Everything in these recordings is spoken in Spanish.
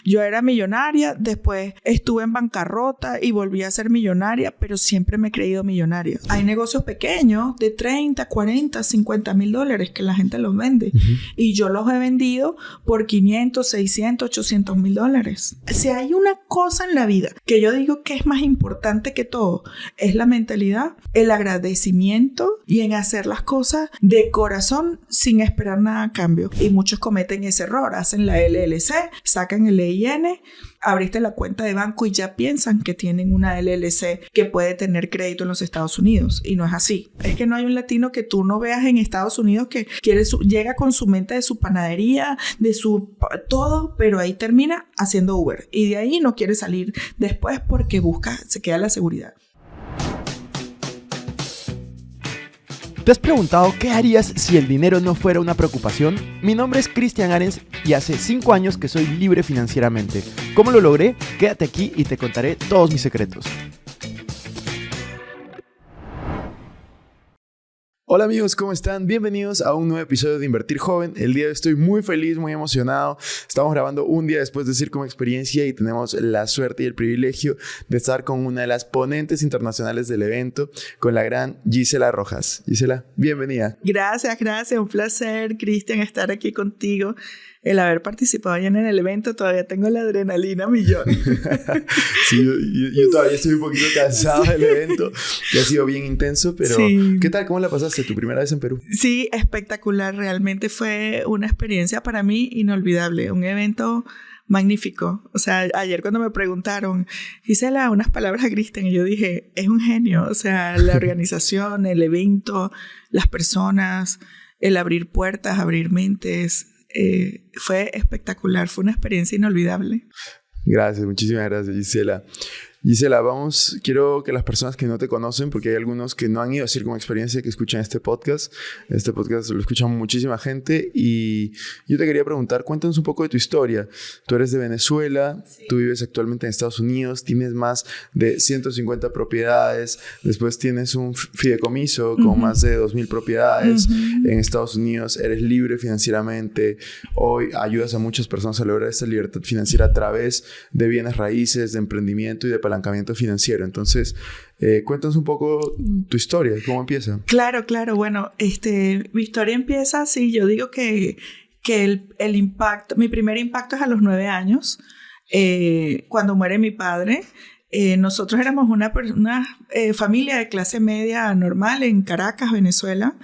Yo era millonaria, después estuve en bancarrota y volví a ser millonaria, pero siempre me he creído millonaria. Hay negocios pequeños de 30, 40, 50 mil dólares que la gente los vende. Y yo los he vendido por 500, 600, 800 mil dólares. Si hay una cosa en la vida que yo digo que es más importante que todo, es la mentalidad, el agradecimiento y en hacer las cosas de corazón sin esperar nada a cambio. Y muchos cometen ese error, hacen la LLC, sacan el EIN, abriste la cuenta de banco y ya piensan que tienen una LLC que puede tener crédito en los Estados Unidos. Y no es así. Es que no hay un latino que tú no veas en Estados Unidos que llega con su mente de su panadería, de su todo, pero ahí termina haciendo Uber. Y de ahí no quiere salir después porque se queda la seguridad. ¿Te has preguntado qué harías si el dinero no fuera una preocupación? Mi nombre es Cristian Arens y hace 5 años que soy libre financieramente. ¿Cómo lo logré? Quédate aquí y te contaré todos mis secretos. Hola amigos, ¿cómo están? Bienvenidos a un nuevo episodio de Invertir Joven. El día de hoy estoy muy feliz, muy emocionado. Estamos grabando un día después de Circo Experiencia y tenemos la suerte y el privilegio de estar con una de las ponentes internacionales del evento, con la gran Gisela Rojas. Gisela, bienvenida. Gracias. Un placer, Cristian, estar aquí contigo. El haber participado ya en el evento, todavía tengo la adrenalina a millón. Sí, yo todavía estoy un poquito cansado del evento, que ha sido bien intenso, pero sí. ¿Qué tal? ¿Cómo la pasaste tu primera vez en Perú? Sí, espectacular. Realmente fue una experiencia para mí inolvidable. Un evento magnífico. O sea, ayer cuando me preguntaron, Gisela, unas palabras a Cristian, y yo dije, es un genio. O sea, la organización, el evento, las personas, el abrir puertas, abrir mentes. Fue espectacular, fue una experiencia inolvidable. Gracias, muchísimas gracias, Gisela. Gisela, quiero que las personas que no te conocen, porque hay algunos que no han ido a Circo Experiencia que escuchan este podcast lo escuchan muchísima gente, y yo te quería preguntar, cuéntanos un poco de tu historia. Tú eres de Venezuela, sí. Tú vives actualmente en Estados Unidos, tienes más de 150 propiedades, después tienes un fideicomiso con más de 2,000 propiedades en Estados Unidos, eres libre financieramente, hoy ayudas a muchas personas a lograr esta libertad financiera a través de bienes raíces, de emprendimiento y de apalancamiento financiero. Entonces, cuéntanos un poco tu historia, ¿cómo empieza? Claro. Bueno, mi historia empieza así. Yo digo que el impacto, mi primer impacto es a los 9 años, cuando muere mi padre. Nosotros éramos una familia de clase media normal en Caracas, Venezuela,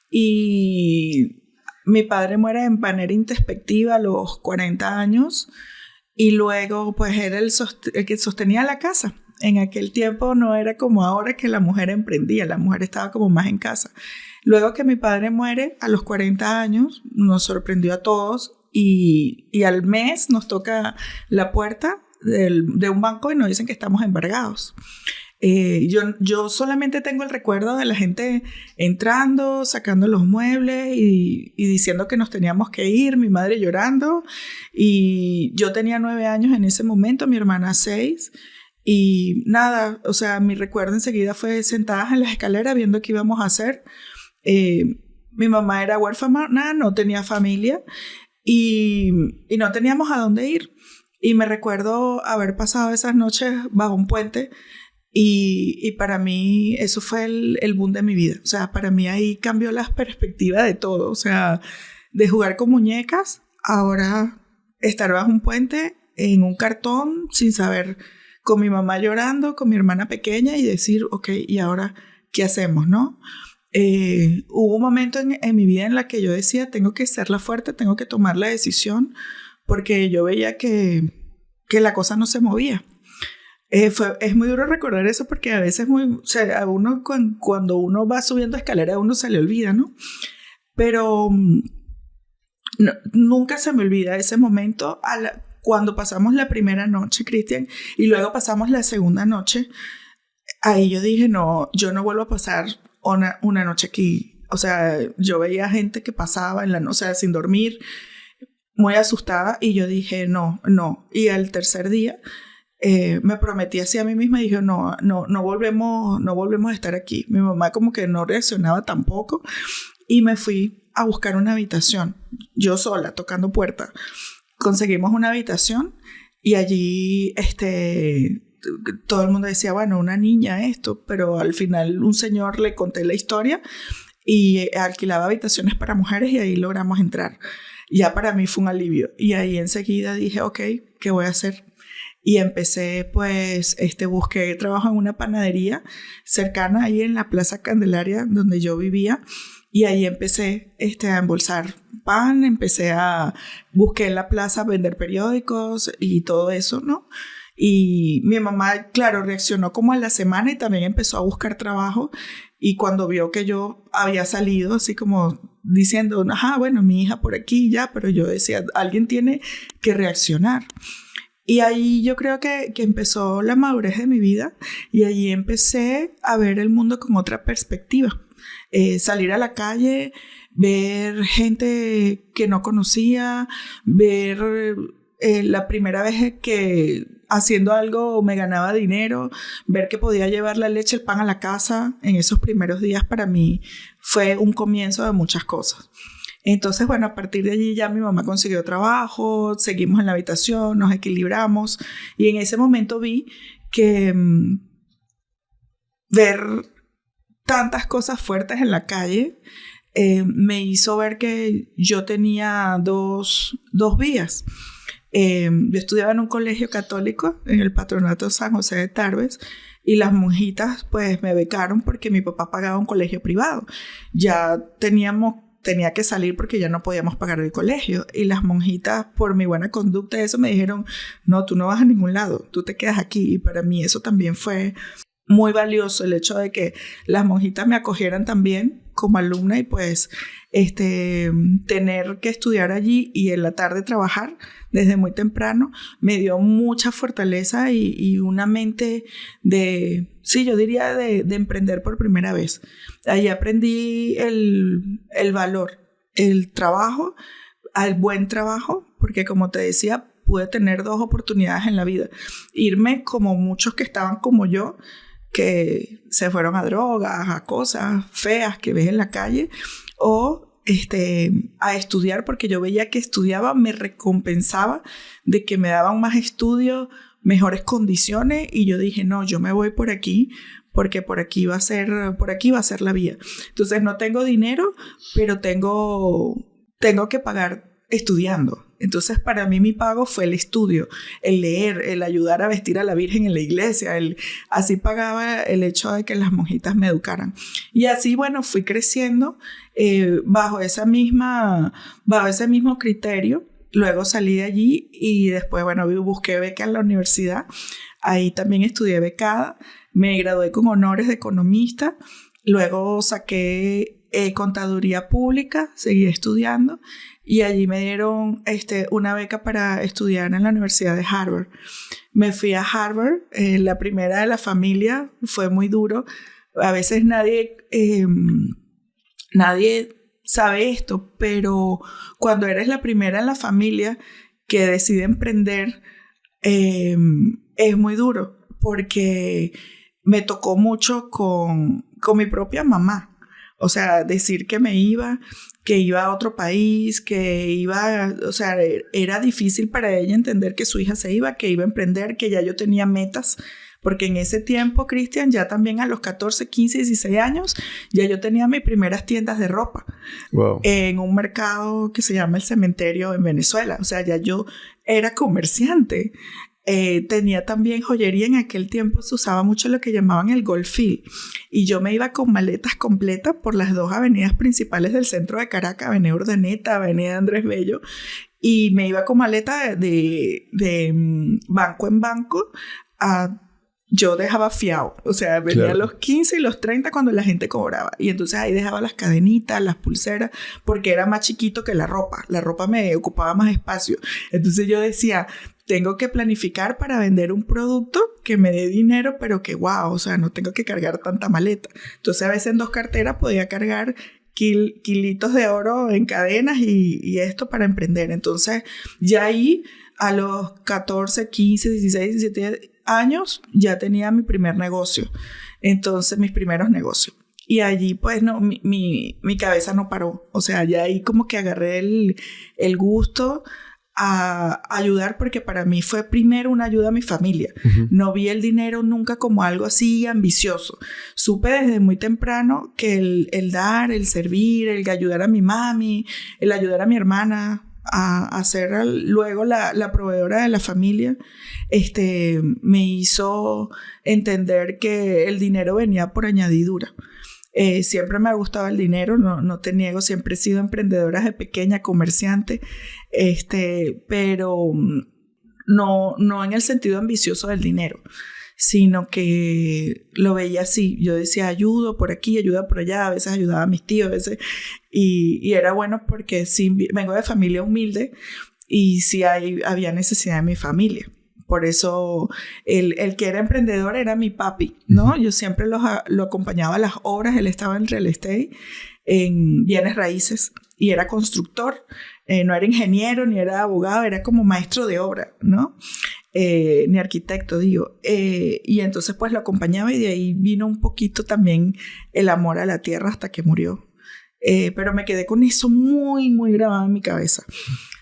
y mi padre muere de manera introspectiva a los 40 años. Y luego, pues, era el que sostenía la casa. En aquel tiempo no era como ahora que la mujer emprendía, la mujer estaba como más en casa. Luego que mi padre muere a los 40 años, nos sorprendió a todos y al mes nos toca la puerta de un banco y nos dicen que estamos embargados. Yo solamente tengo el recuerdo de la gente entrando, sacando los muebles y diciendo que nos teníamos que ir, mi madre llorando, y yo tenía 9 años en ese momento, mi hermana 6, y nada, o sea, mi recuerdo enseguida fue sentadas en las escaleras viendo qué íbamos a hacer. Mi mamá era huérfana, no tenía familia y no teníamos a dónde ir, y me recuerdo haber pasado esas noches bajo un puente. Y para mí eso fue el boom de mi vida. O sea, para mí ahí cambió la perspectiva de todo. O sea, de jugar con muñecas, ahora estar bajo un puente en un cartón sin saber, con mi mamá llorando, con mi hermana pequeña, y decir, ok, ¿y ahora qué hacemos, no? Hubo un momento en mi vida en la que yo decía, tengo que ser la fuerte, tengo que tomar la decisión, porque yo veía que la cosa no se movía. Es muy duro recordar eso porque a veces a uno cuando uno va subiendo escaleras a uno se le olvida, ¿no? Pero nunca se me olvida ese momento cuando pasamos la primera noche, Cristian, y luego pasamos la segunda noche. Ahí yo dije, no, yo no vuelvo a pasar una noche aquí. O sea, yo veía gente que pasaba en la noche, o sea, sin dormir, muy asustada, y yo dije, no. Y al tercer día me prometí así a mí misma y dije, no volvemos a estar aquí. Mi mamá como que no reaccionaba tampoco, y me fui a buscar una habitación, yo sola, tocando puerta. Conseguimos una habitación Y allí, todo el mundo decía, bueno, una niña esto, pero al final un señor le conté la historia y alquilaba habitaciones para mujeres y ahí logramos entrar. Ya para mí fue un alivio. Y ahí enseguida dije, ok, ¿qué voy a hacer? Y empecé, pues, busqué trabajo en una panadería cercana ahí en la Plaza Candelaria, donde yo vivía. Y ahí empecé a embolsar pan, busqué en la plaza a vender periódicos y todo eso, ¿no? Y mi mamá, claro, reaccionó como a la semana y también empezó a buscar trabajo. Y cuando vio que yo había salido, así como diciendo, ajá, bueno, mi hija por aquí ya, pero yo decía, alguien tiene que reaccionar. Y ahí yo creo que empezó la madurez de mi vida y ahí empecé a ver el mundo con otra perspectiva. Salir a la calle, ver gente que no conocía, ver la primera vez que haciendo algo me ganaba dinero, ver que podía llevar la leche, el pan a la casa. En esos primeros días para mí fue un comienzo de muchas cosas. Entonces, bueno, a partir de allí ya mi mamá consiguió trabajo, seguimos en la habitación, nos equilibramos y en ese momento vi que ver tantas cosas fuertes en la calle me hizo ver que yo tenía dos vías. Yo estudiaba en un colegio católico en el Patronato San José de Tarbes y las monjitas pues me becaron porque mi papá pagaba un colegio privado. Ya tenía que salir porque ya no podíamos pagar el colegio y las monjitas por mi buena conducta eso me dijeron, no, tú no vas a ningún lado, tú te quedas aquí. Y para mí eso también fue muy valioso, el hecho de que las monjitas me acogieran también como alumna y pues tener que estudiar allí y en la tarde trabajar desde muy temprano me dio mucha fortaleza y una mente sí, yo diría de emprender por primera vez. Ahí aprendí el valor, el trabajo, al buen trabajo, porque como te decía, pude tener 2 oportunidades en la vida. Irme como muchos que estaban como yo, que se fueron a drogas, a cosas feas que ves en la calle, o a estudiar, porque yo veía que estudiaba, me recompensaba de que me daban más estudios, mejores condiciones, y yo dije, no, yo me voy por aquí, porque por aquí va a ser la vía. Entonces no tengo dinero, pero tengo que pagar estudiando. Entonces para mí mi pago fue el estudio, el leer, el ayudar a vestir a la Virgen en la iglesia, así pagaba el hecho de que las monjitas me educaran. Y así, bueno, fui creciendo bajo ese mismo criterio. Luego salí de allí y después, bueno, busqué beca en la universidad. Ahí también estudié becada, me gradué con honores de economista, luego saqué contaduría pública, seguí estudiando. Y allí me dieron una beca para estudiar en la Universidad de Harvard. Me fui a Harvard, la primera de la familia, fue muy duro. A veces nadie sabe esto, pero cuando eres la primera en la familia que decide emprender, es muy duro, porque me tocó mucho con mi propia mamá. O sea, decir que iba a otro país, o sea, era difícil para ella entender que su hija se iba, que iba a emprender, que ya yo tenía metas, porque en ese tiempo, Cristian, ya también a los 14, 15, 16 años, ya yo tenía mis primeras tiendas de ropa. Wow. En un mercado que se llama El Cementerio en Venezuela. O sea, ya yo era comerciante. Tenía también joyería. En aquel tiempo se usaba mucho lo que llamaban el Goldfield y yo me iba con maletas completas por las 2 avenidas principales del centro de Caracas, Avenida Urdaneta, Avenida Andrés Bello, y me iba con maleta de banco en banco. Yo dejaba fiado, o sea, venía a los 15 y los 30 cuando la gente cobraba, y entonces ahí dejaba las cadenitas, las pulseras, porque era más chiquito que la ropa me ocupaba más espacio. Entonces yo decía, tengo que planificar para vender un producto que me dé dinero, pero que wow, o sea, no tengo que cargar tanta maleta. Entonces a veces en 2 carteras podía cargar kilitos de oro en cadenas y esto para emprender. Entonces ya ahí a los 14, 15, 16, 17 años ya tenía mi primer negocio. Entonces mis primeros negocios. Y allí pues no, mi cabeza no paró. O sea, ya ahí como que agarré el gusto a ayudar, porque para mí fue primero una ayuda a mi familia. No vi el dinero nunca como algo así ambicioso. Supe desde muy temprano que el dar, el servir, el ayudar a mi mami, el ayudar a mi hermana a ser luego la proveedora de la familia, me hizo entender que el dinero venía por añadidura. Siempre me ha gustado el dinero, no te niego, siempre he sido emprendedora de pequeña, comerciante, pero no en el sentido ambicioso del dinero, sino que lo veía así. Yo decía, ayudo por aquí, ayuda por allá, a veces ayudaba a mis tíos, a veces, y era bueno porque sí, vengo de familia humilde y sí había necesidad de mi familia. Por eso el que era emprendedor era mi papi, ¿no? Yo siempre lo acompañaba a las obras. Él estaba en real estate, en bienes raíces, y era constructor. No era ingeniero, ni era abogado, era como maestro de obra, ¿no? Ni arquitecto, digo. Y entonces pues lo acompañaba, y de ahí vino un poquito también el amor a la tierra hasta que murió. Pero me quedé con eso muy, muy grabado en mi cabeza.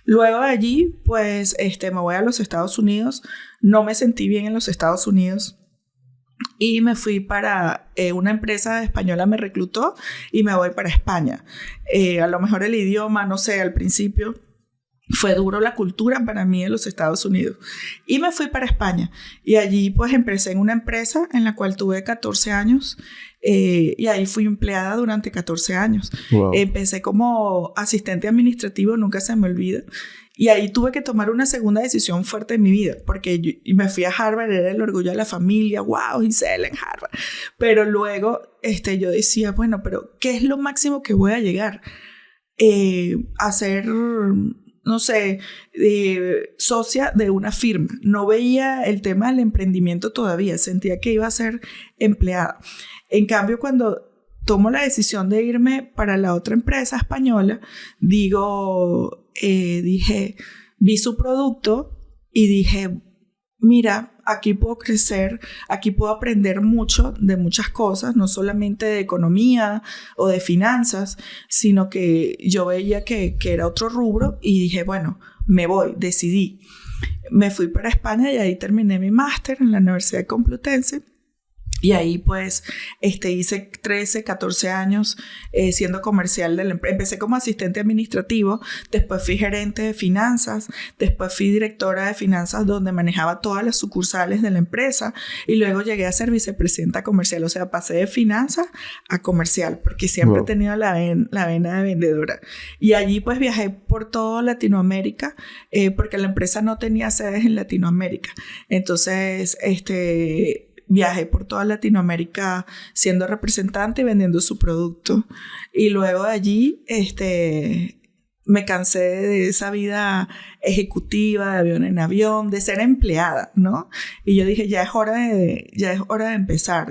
Luego de allí, pues, me voy a los Estados Unidos. No me sentí bien en los Estados Unidos y me fui para una empresa española, me reclutó y me voy para España. A lo mejor el idioma, no sé, al principio fue duro la cultura para mí en los Estados Unidos. Y me fui para España. Y allí pues empecé en una empresa en la cual tuve 14 años. Y ahí fui empleada durante 14 años. Wow. Empecé como asistente administrativo, nunca se me olvida. Y ahí tuve que tomar una segunda decisión fuerte en mi vida, porque yo me fui a Harvard, era el orgullo de la familia, wow, Gisela en Harvard. Pero luego yo decía, bueno, pero ¿qué es lo máximo que voy a llegar? A ser, no sé, socia de una firma. No veía el tema del emprendimiento todavía, sentía que iba a ser empleada. En cambio, cuando tomo la decisión de irme para la otra empresa española, dije, vi su producto y dije, mira, aquí puedo crecer, aquí puedo aprender mucho de muchas cosas, no solamente de economía o de finanzas, sino que yo veía que era otro rubro, y dije, bueno, me voy, decidí. Me fui para España y ahí terminé mi máster en la Universidad Complutense. Y ahí pues hice 13, 14 años siendo comercial de la empresa. Empecé como asistente administrativo, después fui gerente de finanzas, después fui directora de finanzas donde manejaba todas las sucursales de la empresa, y luego llegué a ser vicepresidenta comercial. O sea, pasé de finanzas a comercial porque siempre he tenido la vena de vendedora. Y allí pues viajé por toda Latinoamérica porque la empresa no tenía sedes en Latinoamérica. Entonces, viajé por toda Latinoamérica siendo representante y vendiendo su producto. Y luego de allí, me cansé de esa vida ejecutiva, de avión en avión, de ser empleada, ¿no? Y yo dije, ya es hora de empezar.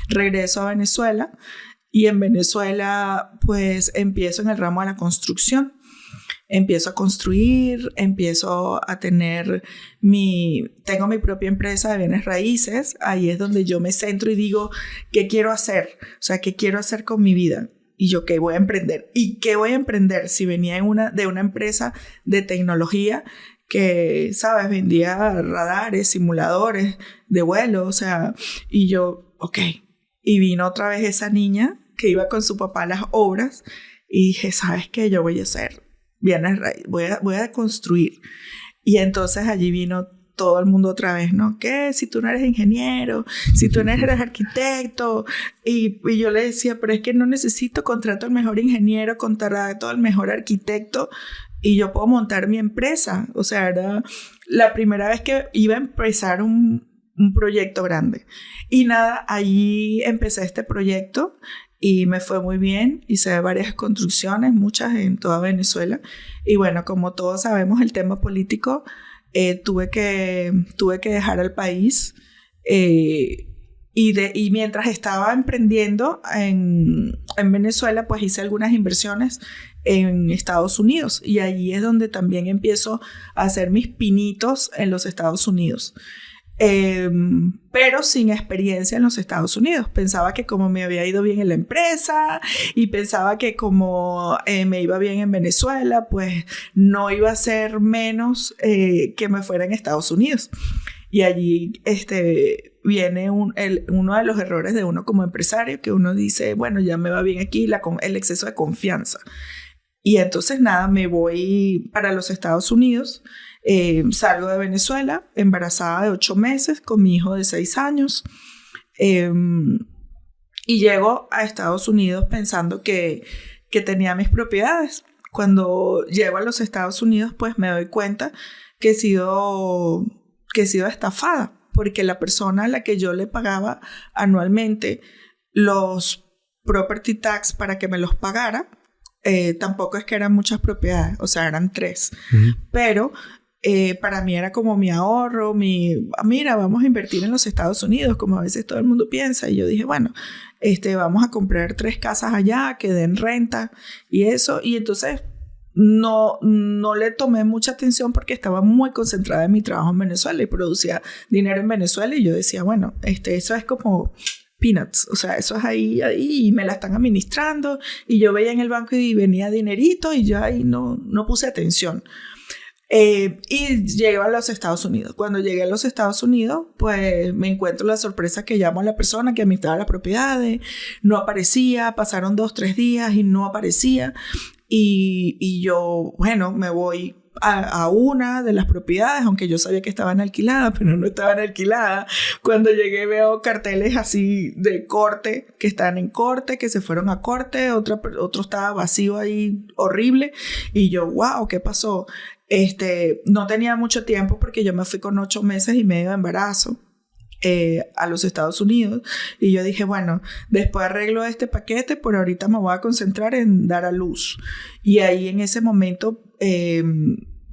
Regreso a Venezuela, y en Venezuela, pues, empiezo en el ramo de la construcción. Empiezo a construir, empiezo a tengo mi propia empresa de bienes raíces. Ahí es donde yo me centro y digo, ¿qué quiero hacer? O sea, ¿qué quiero hacer con mi vida? Y yo, ¿qué voy a emprender? ¿Y qué voy a emprender? Si venía de una empresa de tecnología que, ¿sabes? Vendía radares, simuladores de vuelo, o sea, y yo, ok. Y vino otra vez esa niña que iba con su papá a las obras, y dije, ¿sabes qué? Yo voy a hacer bienes raíces, voy a construir. Y entonces allí vino todo el mundo otra vez, ¿no? ¿Qué? Si tú no eres ingeniero, si tú no eres arquitecto. Y yo le decía, pero es que no necesito, contrato al mejor ingeniero, contrato al mejor arquitecto, y yo puedo montar mi empresa. O sea, era la primera vez que iba a empezar un proyecto grande. Y nada, allí empecé este proyecto y me fue muy bien. Hice varias construcciones, muchas en toda Venezuela. Y bueno, como todos sabemos, el tema político, tuve que dejar el país. Y mientras estaba emprendiendo en Venezuela, pues hice algunas inversiones en Estados Unidos. Y allí es donde también empiezo a hacer mis pinitos en los Estados Unidos. pero sin experiencia en los Estados Unidos. Pensaba que como me había ido bien en la empresa y pensaba que como me iba bien en Venezuela, pues no iba a ser menos que me fuera en Estados Unidos. Y allí viene uno de los errores de uno como empresario, que uno dice, bueno, ya me va bien aquí, el exceso de confianza. Y entonces nada, me voy para los Estados Unidos. Salgo de Venezuela, embarazada de 8 meses, con mi hijo de 6 años. Y llego a Estados Unidos pensando que tenía mis propiedades. Cuando llego a los Estados Unidos, pues me doy cuenta que he sido estafada, porque la persona a la que yo le pagaba anualmente los property tax para que me los pagara, tampoco es que eran muchas propiedades, o sea, eran 3. Pero para mí era como mi ahorro, mira, vamos a invertir en los Estados Unidos, como a veces todo el mundo piensa. Y yo dije, bueno, vamos a comprar 3 casas allá que den renta y eso. Y entonces no le tomé mucha atención porque estaba muy concentrada en mi trabajo en Venezuela y producía dinero en Venezuela. Y yo decía, bueno, eso es como peanuts, o sea, eso es ahí y me la están administrando. Y yo veía en el banco y venía dinerito y yo ahí no puse atención. Y llego a los Estados Unidos. Cuando llegué a los Estados Unidos, pues me encuentro la sorpresa que llamo a la persona que administraba las propiedades. No aparecía, pasaron 2-3 días y no aparecía. Y yo, bueno, me voy a una de las propiedades, aunque yo sabía que estaban alquiladas, pero no estaban alquiladas. Cuando llegué veo carteles así de corte, que están en corte, que se fueron a corte, otro estaba vacío ahí, horrible. Y yo, wow, ¿qué pasó? No tenía mucho tiempo porque yo me fui con 8 meses y medio de embarazo a los Estados Unidos. Y yo dije, bueno, después arreglo este paquete, por ahorita me voy a concentrar en dar a luz. Y ahí en ese momento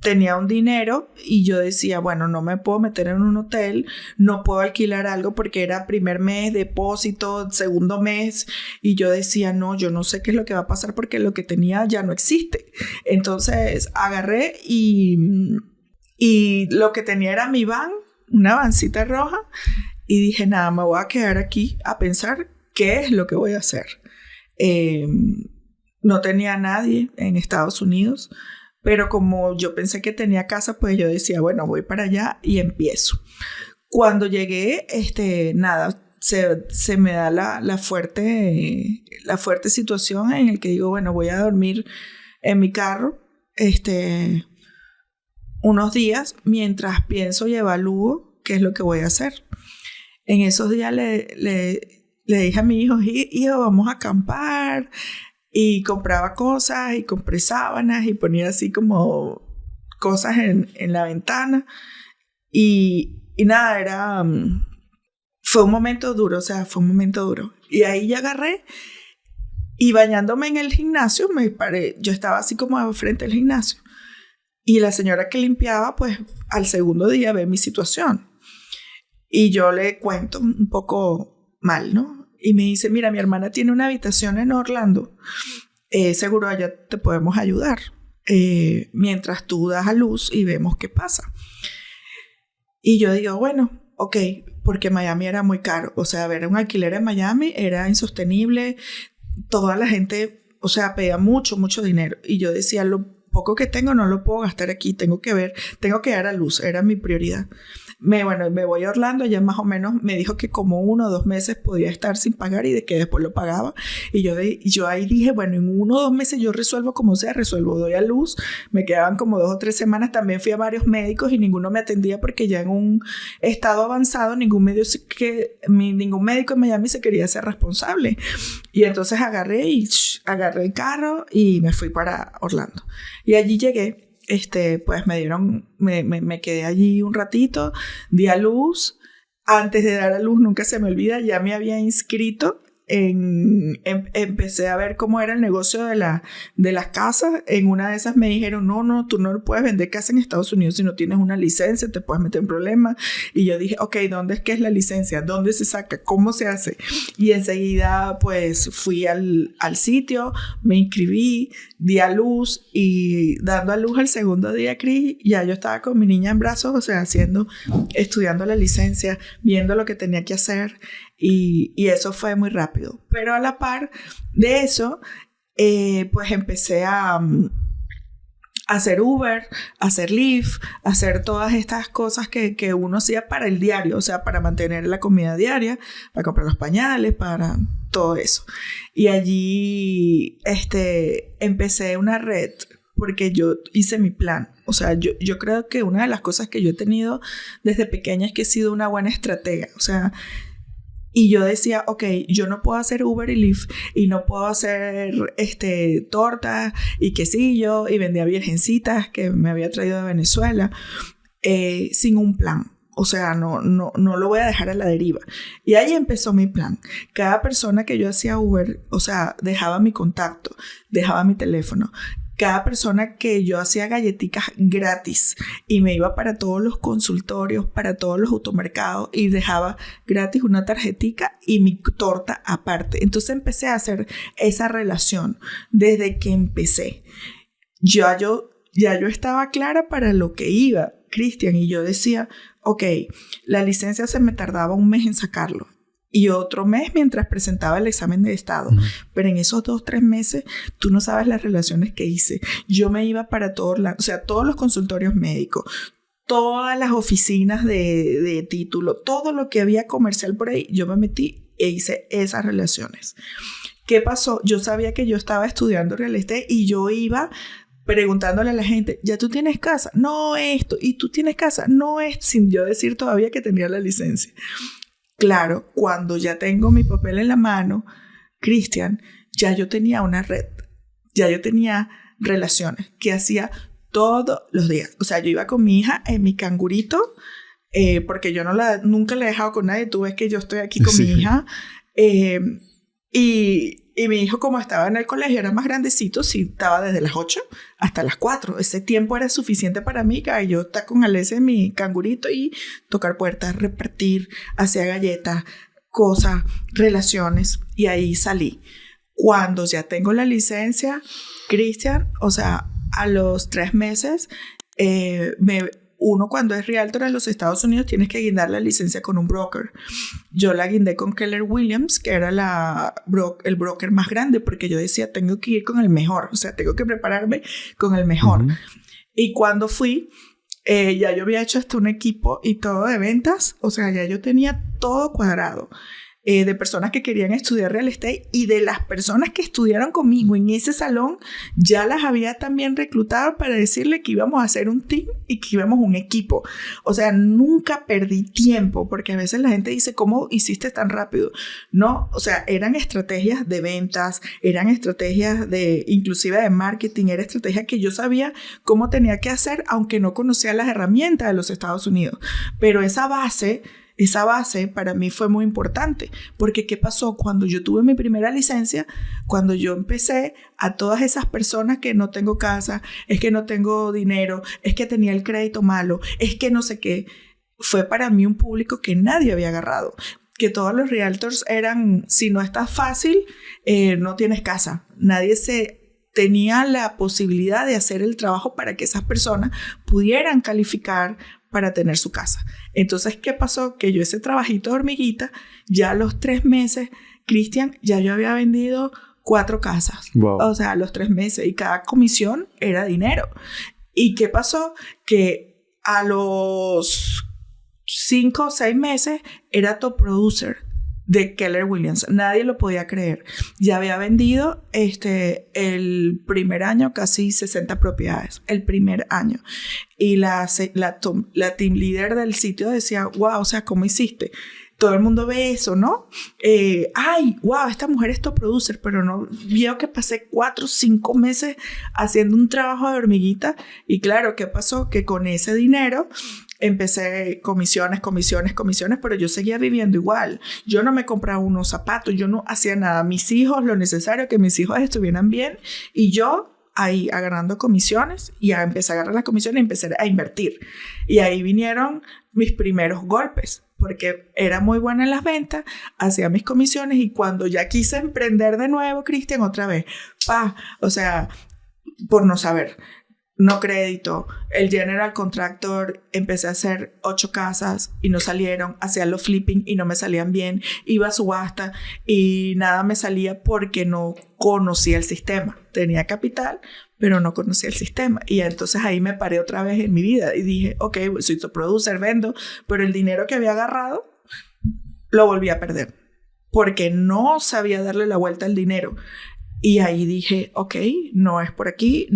tenía un dinero y yo decía, bueno, no me puedo meter en un hotel, no puedo alquilar algo porque era primer mes, depósito, segundo mes. Y yo decía, no, yo no sé qué es lo que va a pasar porque lo que tenía ya no existe. Entonces agarré y lo que tenía era mi van, una vancita roja, y dije, nada, me voy a quedar aquí a pensar qué es lo que voy a hacer. No tenía a nadie en Estados Unidos, pero como yo pensé que tenía casa, pues yo decía, bueno, voy para allá y empiezo. Cuando llegué, nada, se me da la fuerte situación en el que digo, bueno, voy a dormir en mi carro, unos días mientras pienso y evalúo qué es lo que voy a hacer. En esos días le dije a mi hijo, vamos a acampar, y compraba cosas y compré sábanas y ponía así como cosas en la ventana y nada, fue un momento duro, o sea, fue un momento duro. Y ahí ya agarré y bañándome en el gimnasio me paré, yo estaba así como frente al gimnasio. Y la señora que limpiaba, pues al segundo día ve mi situación. Y yo le cuento un poco mal, ¿no? Y me dice, mira, mi hermana tiene una habitación en Orlando. Seguro allá te podemos ayudar. Mientras tú das a luz y vemos qué pasa. Y yo digo, bueno, ok, porque Miami era muy caro. O sea, ver un alquiler en Miami era insostenible. Toda la gente, o sea, pedía mucho dinero. Y yo decía, lo poco que tengo no lo puedo gastar aquí, tengo que dar a luz, era mi prioridad. Me voy a Orlando, ya más o menos me dijo que como 1 o 2 meses podía estar sin pagar y de que después lo pagaba. Y yo ahí dije, bueno, en 1 o 2 meses yo resuelvo como sea, doy a luz. Me quedaban como 2 o 3 semanas, también fui a varios médicos y ninguno me atendía porque ya en un estado avanzado ningún médico en Miami se quería hacer responsable. Y entonces agarré el carro y me fui para Orlando. Y allí llegué. Pues me quedé allí un ratito, di a luz. Antes de dar a luz, nunca se me olvida, ya me había inscrito empecé a ver cómo era el negocio de las casas. En una de esas me dijeron, no, tú no puedes vender casa en Estados Unidos si no tienes una licencia, te puedes meter en problemas. Y yo dije, ok, ¿dónde es la licencia? ¿Dónde se saca? ¿Cómo se hace? Y enseguida pues fui al sitio, me inscribí, di a luz y dando a luz el segundo día, Cris, ya yo estaba con mi niña en brazos, o sea, estudiando la licencia, viendo lo que tenía que hacer y eso fue muy rápido. Pero a la par de eso, pues empecé a hacer Uber, hacer Lyft, hacer todas estas cosas que uno hacía para el diario, o sea, para mantener la comida diaria, para comprar los pañales, para todo eso. Y allí empecé una red porque yo hice mi plan. O sea, yo creo que una de las cosas que yo he tenido desde pequeña es que he sido una buena estratega. O sea, y yo decía, ok, yo no puedo hacer Uber y Lyft y no puedo hacer tortas y quesillo y vendía virgencitas que me había traído de Venezuela sin un plan. O sea, no lo voy a dejar a la deriva. Y ahí empezó mi plan. Cada persona que yo hacía Uber, o sea, dejaba mi contacto, dejaba mi teléfono. Cada persona que yo hacía galletitas gratis y me iba para todos los consultorios, para todos los automercados y dejaba gratis una tarjetica y mi torta aparte. Entonces empecé a hacer esa relación desde que empecé. Ya yo estaba clara para lo que iba, Cristian, y yo decía, ok, la licencia se me tardaba un mes en sacarlo. Y otro mes mientras presentaba el examen de estado. Pero en esos 2-3 meses, tú no sabes las relaciones que hice. Yo me iba para todos los consultorios médicos, todas las oficinas de título, todo lo que había comercial por ahí, yo me metí e hice esas relaciones. ¿Qué pasó? Yo sabía que yo estaba estudiando real estate y yo iba preguntándole a la gente, ¿ya tú tienes casa? No, esto. ¿Y tú tienes casa? No, esto. Sin yo decir todavía que tenía la licencia. Claro, cuando ya tengo mi papel en la mano, Cristian, ya yo tenía una red, ya yo tenía relaciones que hacía todos los días. O sea, yo iba con mi hija en mi cangurito, porque yo nunca la he dejado con nadie. Tú ves que yo estoy aquí con mi hija. Y mi hijo, como estaba en el colegio, era más grandecito, sí, estaba desde las 8 hasta las 4. Ese tiempo era suficiente para mí, que yo estaba con Alessia en mi cangurito y tocar puertas, repartir, hacer galletas, cosas, relaciones. Y ahí salí. Cuando ya tengo la licencia, Cristian, o sea, a los 3 meses, uno cuando es realtor en los Estados Unidos tienes que guindar la licencia con un broker. Yo la guindé con Keller Williams, que era el broker más grande, porque yo decía, tengo que ir con el mejor, o sea, tengo que prepararme con el mejor. Y cuando fui, ya yo había hecho hasta un equipo y todo de ventas, o sea, ya yo tenía todo cuadrado. De personas que querían estudiar real estate y de las personas que estudiaron conmigo en ese salón, ya las había también reclutado para decirle que íbamos a hacer un team y que íbamos un equipo. O sea, nunca perdí tiempo, porque a veces la gente dice, ¿cómo hiciste tan rápido? No, o sea, eran estrategias de ventas, eran estrategias inclusive de marketing, era estrategia que yo sabía cómo tenía que hacer, aunque no conocía las herramientas de los Estados Unidos. Pero esa base para mí fue muy importante, porque ¿qué pasó? Cuando yo tuve mi primera licencia, cuando yo empecé a todas esas personas que no tengo casa, es que no tengo dinero, es que tenía el crédito malo, es que no sé qué, fue para mí un público que nadie había agarrado, que todos los realtors eran, si no estás fácil, no tienes casa. Nadie tenía la posibilidad de hacer el trabajo para que esas personas pudieran calificar para tener su casa. Entonces, ¿qué pasó? Que yo ese trabajito de hormiguita, ya a los 3 meses, Cristian, ya yo había vendido 4 casas. Wow. O sea, a los 3 meses. Y cada comisión era dinero. ¿Y qué pasó? Que a los 5 o 6 meses era top producer de Keller Williams. Nadie lo podía creer. Ya había vendido el primer año casi 60 propiedades. El primer año. Y la team leader del sitio decía, wow, o sea, ¿cómo hiciste? Todo el mundo ve eso, ¿no? Ay, wow, esta mujer es top producer, pero no vio que pasé 4 o 5 meses haciendo un trabajo de hormiguita. Y claro, ¿qué pasó? Que con ese dinero empecé comisiones, pero yo seguía viviendo igual. Yo no me compraba unos zapatos, yo no hacía nada. Mis hijos, lo necesario, que mis hijos estuvieran bien. Y yo ahí agarrando comisiones, y empecé a agarrar las comisiones y empecé a invertir. Y ahí vinieron mis primeros golpes, porque era muy buena en las ventas, hacía mis comisiones, y cuando ya quise emprender de nuevo, Cristian, otra vez, o sea, por no saber. No crédito, el general contractor, empecé a hacer 8 casas y no salieron, hacía los flipping y no me salían bien, iba a subasta y nada me salía porque no conocía el sistema. Tenía capital, pero no conocía el sistema. Y entonces ahí me paré otra vez en mi vida y dije, ok, soy producer, vendo, pero el dinero que había agarrado lo volví a perder porque no sabía darle la vuelta al dinero. Y ahí dije, ok, no es por aquí,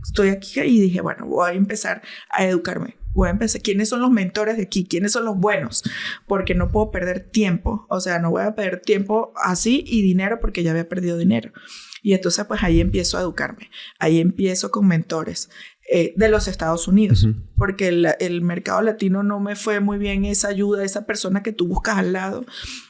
estoy aquí, y dije, bueno, voy a empezar a educarme. Voy a empezar, ¿quiénes son los mentores de aquí? ¿Quiénes son los buenos? Porque no puedo perder tiempo. O sea, no voy a perder tiempo así y dinero porque ya había perdido dinero. Y entonces, pues ahí empiezo a educarme. Ahí empiezo con mentores de los Estados Unidos. Uh-huh. Porque el mercado latino no me fue muy bien esa ayuda, esa persona que tú buscas al lado.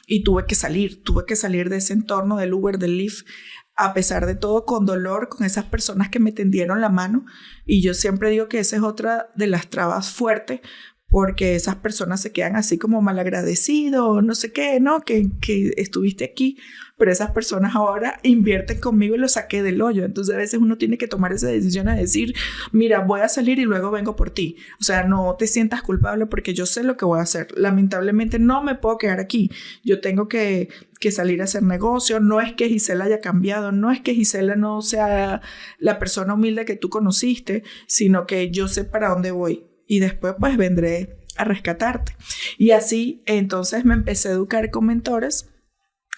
Y tuve que salir de ese entorno del Uber, del Lyft, a pesar de todo, con dolor, con esas personas que me tendieron la mano. Y yo siempre digo que esa es otra de las trabas fuertes, porque esas personas se quedan así como malagradecidos, no sé qué, ¿no? Que estuviste aquí. Pero esas personas ahora invierten conmigo y lo saqué del hoyo. Entonces a veces uno tiene que tomar esa decisión de decir, mira, voy a salir y luego vengo por ti. O sea, no te sientas culpable porque yo sé lo que voy a hacer. Lamentablemente no me puedo quedar aquí. Yo tengo que salir a hacer negocio. No es que Gisela haya cambiado, no es que Gisela no sea la persona humilde que tú conociste, sino que yo sé para dónde voy. Y después pues vendré a rescatarte. Y así entonces me empecé a educar con mentores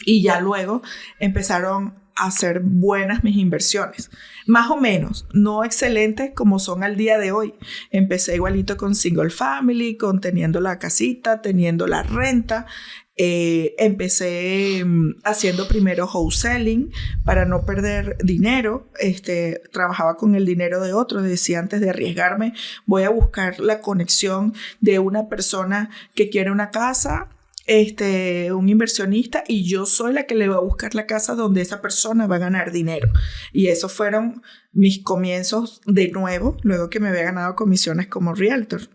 y ya luego empezaron a ser buenas mis inversiones. Más o menos, no excelentes como son al día de hoy. Empecé igualito con single family, con teniendo la casita, teniendo la renta. Empecé haciendo primero wholesaling para no perder dinero. Trabajaba con el dinero de otros. Decía, antes de arriesgarme, voy a buscar la conexión de una persona que quiere una casa, un inversionista, y yo soy la que le va a buscar la casa donde esa persona va a ganar dinero. Y esos fueron mis comienzos de nuevo, luego que me había ganado comisiones como realtor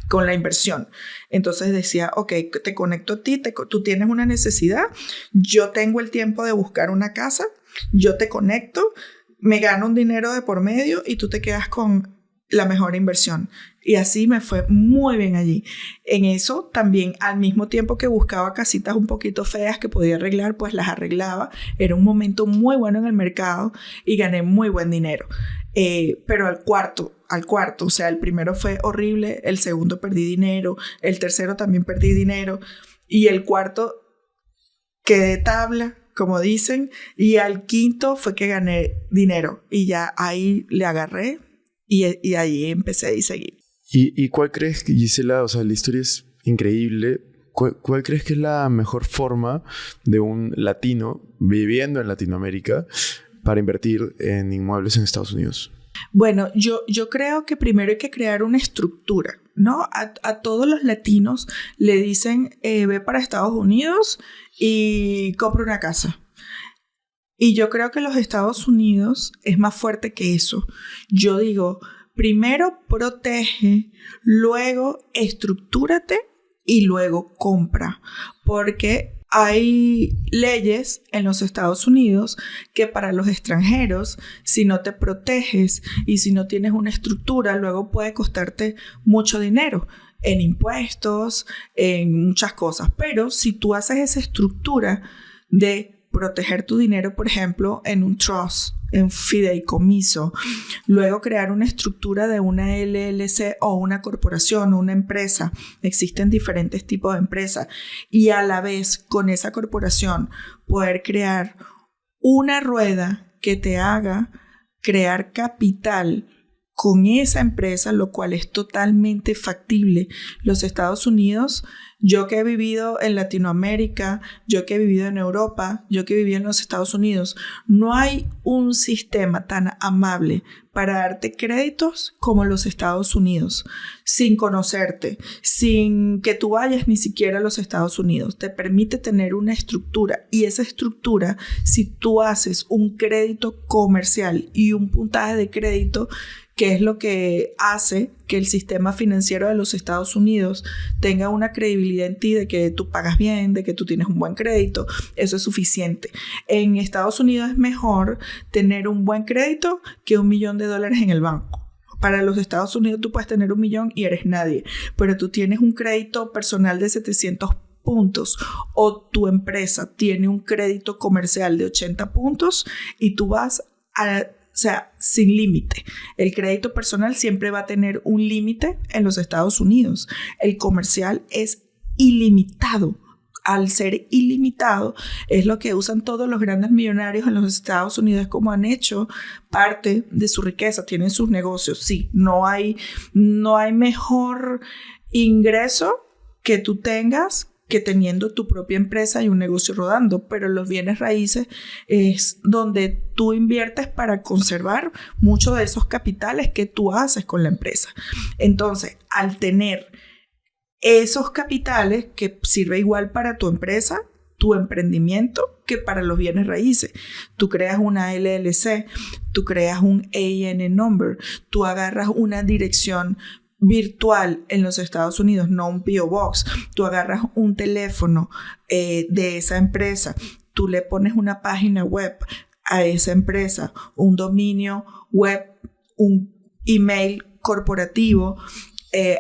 con la inversión. Entonces decía, ok, te conecto a ti, tú tienes una necesidad, yo tengo el tiempo de buscar una casa, yo te conecto, me gano un dinero de por medio y tú te quedas con la mejor inversión. Y así me fue muy bien allí. En eso también, al mismo tiempo que buscaba casitas un poquito feas que podía arreglar, pues las arreglaba. Era un momento muy bueno en el mercado y gané muy buen dinero. Pero al cuarto, o sea, el primero fue horrible, el segundo perdí dinero, el tercero también perdí dinero y el cuarto quedé tabla, como dicen, y al quinto fue que gané dinero y ya ahí le agarré y ahí empecé y seguí. ¿Y cuál crees que, Gisela, o sea, la historia es increíble? ¿Cuál crees que es la mejor forma de un latino viviendo en Latinoamérica para invertir en inmuebles en Estados Unidos? Bueno, yo creo que primero hay que crear una estructura, ¿no? A todos los latinos le dicen, ve para Estados Unidos y compra una casa. Y yo creo que los Estados Unidos es más fuerte que eso. Yo digo, primero protege, luego estructúrate y luego compra. Porque hay leyes en los Estados Unidos que para los extranjeros, si no te proteges y si no tienes una estructura, luego puede costarte mucho dinero en impuestos, en muchas cosas. Pero si tú haces esa estructura de proteger tu dinero, por ejemplo, en un trust, en fideicomiso, luego crear una estructura de una LLC o una corporación o una empresa. Existen diferentes tipos de empresas y a la vez con esa corporación poder crear una rueda que te haga crear capital con esa empresa, lo cual es totalmente factible. Los Estados Unidos, yo que he vivido en Latinoamérica, yo que he vivido en Europa, yo que he vivido en los Estados Unidos, no hay un sistema tan amable para darte créditos como los Estados Unidos, sin conocerte, sin que tú vayas ni siquiera a los Estados Unidos. Te permite tener una estructura y esa estructura, si tú haces un crédito comercial y un puntaje de crédito que es lo que hace que el sistema financiero de los Estados Unidos tenga una credibilidad en ti de que tú pagas bien, de que tú tienes un buen crédito. Eso es suficiente. En Estados Unidos es mejor tener un buen crédito que $1 millón en el banco. Para los Estados Unidos tú puedes tener 1 millón y eres nadie, pero tú tienes un crédito personal de 700 puntos o tu empresa tiene un crédito comercial de 80 puntos y tú vas sin límite. El crédito personal siempre va a tener un límite en los Estados Unidos. El comercial es ilimitado. Al ser ilimitado, es lo que usan todos los grandes millonarios en los Estados Unidos, como han hecho parte de su riqueza, tienen sus negocios. Sí, no hay mejor ingreso que tú tengas que teniendo tu propia empresa y un negocio rodando, pero los bienes raíces es donde tú inviertes para conservar muchos de esos capitales que tú haces con la empresa. Entonces, al tener esos capitales, que sirve igual para tu empresa, tu emprendimiento, que para los bienes raíces. Tú creas una LLC, tú creas un AIN number, tú agarras una dirección virtual en los Estados Unidos, no un P.O. Box. Tú agarras un teléfono de esa empresa, tú le pones una página web a esa empresa, un dominio web, un email corporativo,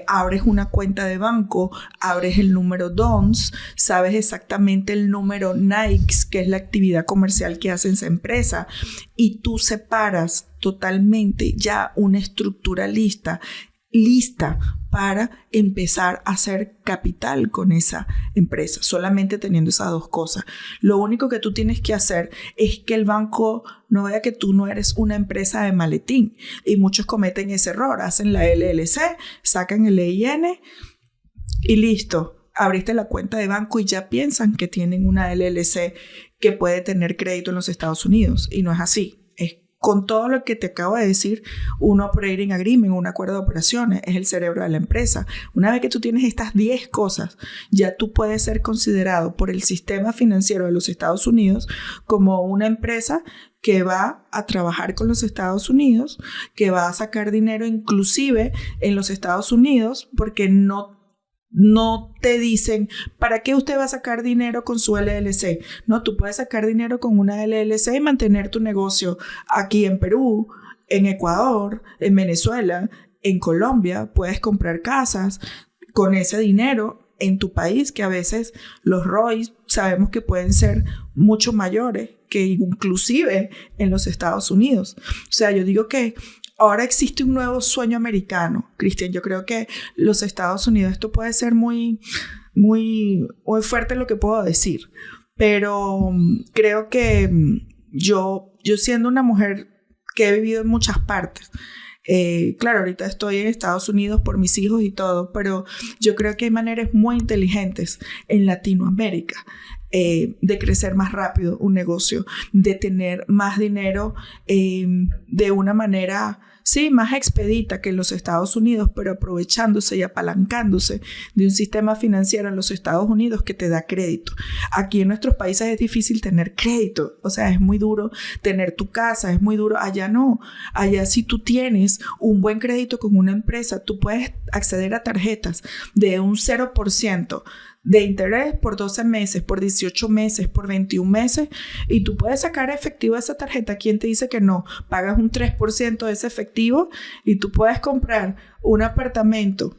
abres una cuenta de banco, abres el número DONS, sabes exactamente el número NAICS, que es la actividad comercial que hace esa empresa, y tú separas totalmente ya una estructura lista para empezar a hacer capital con esa empresa, solamente teniendo esas dos cosas. Lo único que tú tienes que hacer es que el banco no vea que tú no eres una empresa de maletín, y muchos cometen ese error, hacen la LLC, sacan el EIN y listo, abriste la cuenta de banco y ya piensan que tienen una LLC que puede tener crédito en los Estados Unidos, y no es así. Con todo lo que te acabo de decir, un operating agreement, un acuerdo de operaciones, es el cerebro de la empresa. Una vez que tú tienes estas 10 cosas, ya tú puedes ser considerado por el sistema financiero de los Estados Unidos como una empresa que va a trabajar con los Estados Unidos, que va a sacar dinero inclusive en los Estados Unidos, porque no te dicen, ¿para qué usted va a sacar dinero con su LLC? No, tú puedes sacar dinero con una LLC y mantener tu negocio aquí en Perú, en Ecuador, en Venezuela, en Colombia. Puedes comprar casas con ese dinero en tu país, que a veces los ROIs sabemos que pueden ser mucho mayores que inclusive en los Estados Unidos. O sea, yo digo que ahora existe un nuevo sueño americano, Cristian. Yo creo que los Estados Unidos, esto puede ser muy, muy, muy fuerte lo que puedo decir, pero creo que yo siendo una mujer que he vivido en muchas partes, claro, ahorita estoy en Estados Unidos por mis hijos y todo, pero yo creo que hay maneras muy inteligentes en Latinoamérica de crecer más rápido un negocio, de tener más dinero de una manera, sí, más expedita que en los Estados Unidos, pero aprovechándose y apalancándose de un sistema financiero en los Estados Unidos que te da crédito. Aquí en nuestros países es difícil tener crédito, o sea, es muy duro tener tu casa, es muy duro. Allá no, allá si tú tienes un buen crédito con una empresa, tú puedes acceder a tarjetas de un 0% de interés por 12 meses, por 18 meses, por 21 meses, y tú puedes sacar efectivo esa tarjeta. ¿Quién te dice que no? Pagas un 3% de ese efectivo y tú puedes comprar un apartamento.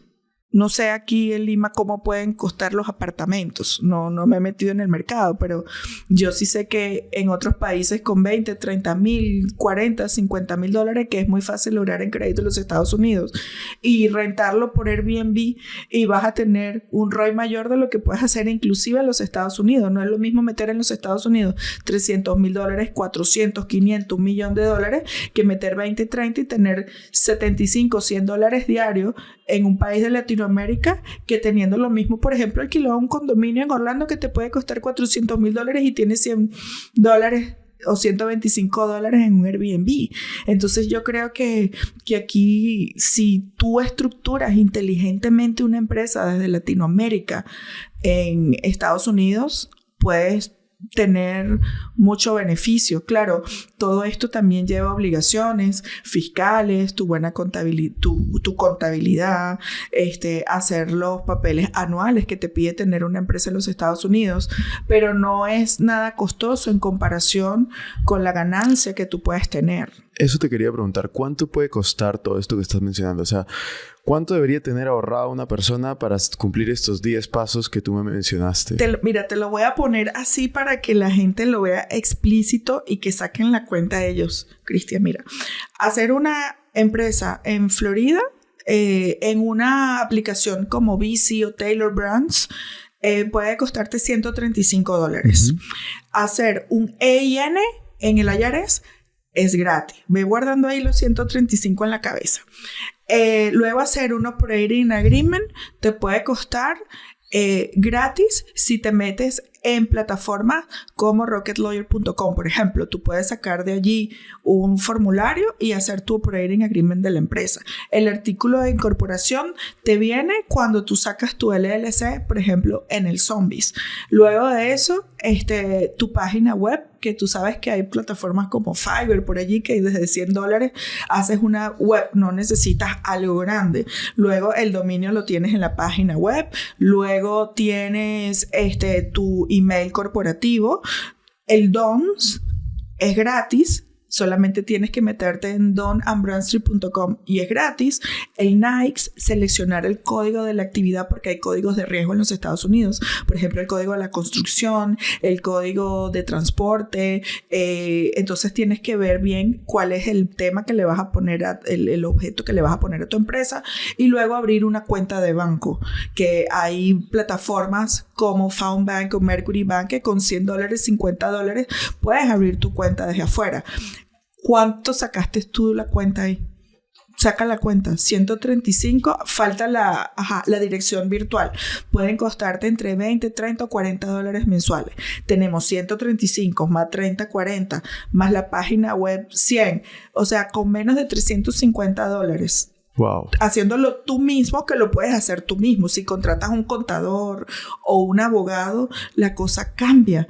No sé aquí en Lima cómo pueden costar los apartamentos. No me he metido en el mercado, pero yo sí sé que en otros países con 20, 30 mil, 40, 50 mil dólares, que es muy fácil lograr en crédito en los Estados Unidos, y rentarlo por Airbnb, y vas a tener un ROI mayor de lo que puedes hacer inclusive en los Estados Unidos. No es lo mismo meter en los Estados Unidos 300 mil dólares, 400, 500, $1 millón que meter 20, 30 y tener 75, 100 dólares diarios en un país de Latinoamérica, que teniendo lo mismo, por ejemplo, alquilado un condominio en Orlando que te puede costar $400 mil y tienes 100 dólares o 125 dólares en un Airbnb. Entonces yo creo que aquí, si tú estructuras inteligentemente una empresa desde Latinoamérica en Estados Unidos, puedes tener mucho beneficio. Claro, todo esto también lleva obligaciones fiscales, tu buena contabilidad, tu contabilidad, hacer los papeles anuales que te pide tener una empresa en los Estados Unidos, pero no es nada costoso en comparación con la ganancia que tú puedes tener. Eso te quería preguntar, ¿cuánto puede costar todo esto que estás mencionando? O sea, ¿cuánto debería tener ahorrado una persona para cumplir estos 10 pasos que tú me mencionaste? Mira, te lo voy a poner así para que la gente lo vea explícito y que saquen la cuenta de ellos. Cristian, mira, hacer una empresa en Florida, en una aplicación como Bici o Taylor Brands, puede costarte $135. Uh-huh. Hacer un EIN en el IRS es gratis. Ve guardando ahí los 135 en la cabeza. Luego hacer un operating agreement te puede costar gratis si te metes en plataformas como rocketlawyer.com, por ejemplo. Tú puedes sacar de allí un formulario y hacer tu operating agreement de la empresa. El artículo de incorporación te viene cuando tú sacas tu LLC, por ejemplo, en el Zombies. Luego de eso, tu página web, que tú sabes que hay plataformas como Fiverr por allí que desde $100 haces una web, no necesitas algo grande. Luego el dominio lo tienes en la página web, luego tienes tu email corporativo. El DONS es gratis, solamente tienes que meterte en donandbradstreet.com y es gratis. El NAICS, seleccionar el código de la actividad porque hay códigos de riesgo en los Estados Unidos. Por ejemplo, el código de la construcción, el código de transporte. Entonces tienes que ver bien cuál es el tema que le vas a poner, el objeto que le vas a poner a tu empresa, y luego abrir una cuenta de banco, que hay plataformas como Found Bank o Mercury Bank que con $100, $50 puedes abrir tu cuenta desde afuera. ¿Cuánto sacaste tú la cuenta ahí? Saca la cuenta, 135, falta la dirección virtual. Pueden costarte entre 20, 30 o $40 mensuales. Tenemos 135 más 30, 40, más la página web 100. O sea, con menos de $350. Wow. Haciéndolo tú mismo, que lo puedes hacer tú mismo. Si contratas un contador o un abogado, la cosa cambia.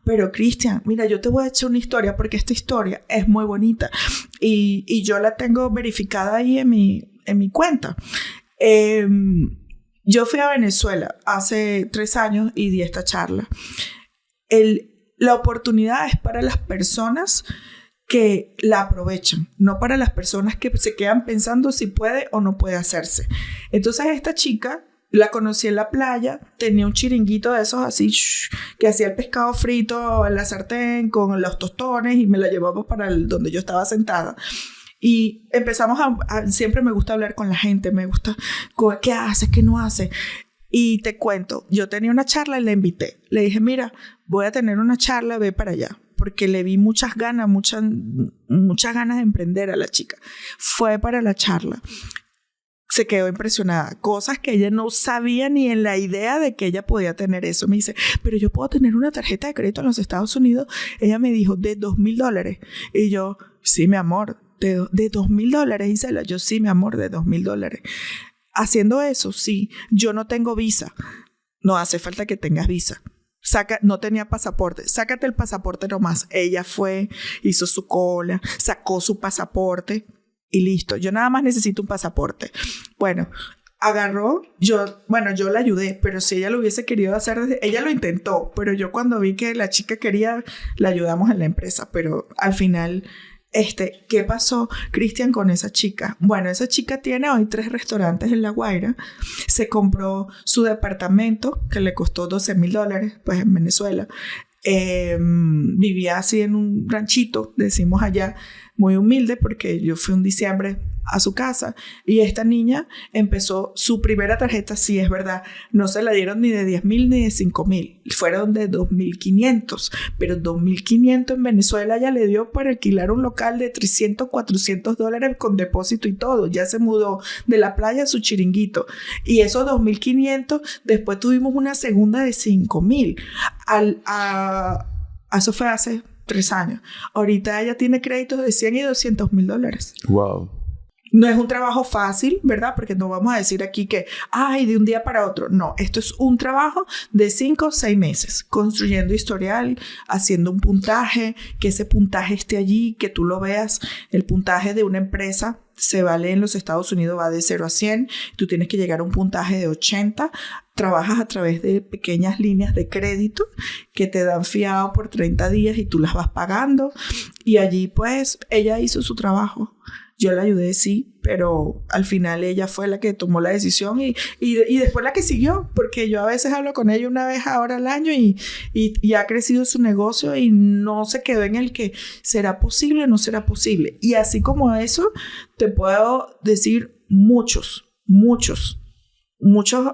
Pero Cristian, mira, yo te voy a echar una historia porque esta historia es muy bonita y yo la tengo verificada ahí en mi cuenta. Yo fui a Venezuela hace 3 años y di esta charla. La oportunidad es para las personas que la aprovechan, no para las personas que se quedan pensando si puede o no puede hacerse. Entonces esta chica la conocí en la playa, tenía un chiringuito de esos así, que hacía el pescado frito en la sartén con los tostones y me la llevaba para donde yo estaba sentada. Y empezamos siempre me gusta hablar con la gente, me gusta, ¿qué hace? ¿Qué no hace? Y te cuento, yo tenía una charla y la invité. Le dije, mira, voy a tener una charla, ve para allá. Porque le vi muchas ganas de emprender a la chica. Fue para la charla. Se quedó impresionada. Cosas que ella no sabía ni en la idea de que ella podía tener eso. Me dice, pero yo puedo tener una tarjeta de crédito en los Estados Unidos. Ella me dijo, de $2,000. Y yo, sí, mi amor, de $2,000, Isela. Yo, sí, mi amor, de $2,000. Haciendo eso, sí. Yo no tengo visa. No hace falta que tengas visa. No tenía pasaporte. Sácate el pasaporte nomás. Ella fue, hizo su cola, sacó su pasaporte. Y listo, yo nada más necesito un pasaporte. Bueno, agarró, yo la ayudé, pero si ella lo hubiese querido hacer, ella lo intentó, pero yo cuando vi que la chica quería, la ayudamos en la empresa, pero al final, ¿qué pasó, Cristian, con esa chica? Bueno, esa chica tiene hoy 3 restaurantes en La Guaira, se compró su departamento, que le costó $12,000, pues en Venezuela, vivía así en un ranchito, decimos allá, muy humilde, porque yo fui un diciembre a su casa y esta niña empezó su primera tarjeta, sí es verdad, no se la dieron ni de 10,000 ni de 5,000, fueron de 2,500, pero 2,500 en Venezuela ya le dio para alquilar un local de $300, $400 con depósito y todo. Ya se mudó de la playa a su chiringuito y esos 2,500 después tuvimos una segunda de 5,000. Eso fue hace 3 años. Ahorita ella tiene créditos de $100 y $200,000. Wow. No es un trabajo fácil, ¿verdad? Porque no vamos a decir aquí que, ay, de un día para otro. No, esto es un trabajo de 5 o 6 meses, construyendo historial, haciendo un puntaje, que ese puntaje esté allí, que tú lo veas. El puntaje de una empresa se vale en los Estados Unidos, va de 0 a 100. Tú tienes que llegar a un puntaje de 80. Trabajas a través de pequeñas líneas de crédito que te dan fiado por 30 días y tú las vas pagando. Y allí, pues, ella hizo su trabajo. Yo la ayudé, sí, pero al final ella fue la que tomó la decisión y después la que siguió, porque yo a veces hablo con ella una vez ahora al año y ha crecido su negocio y no se quedó en el que será posible o no será posible. Y así como eso, te puedo decir muchos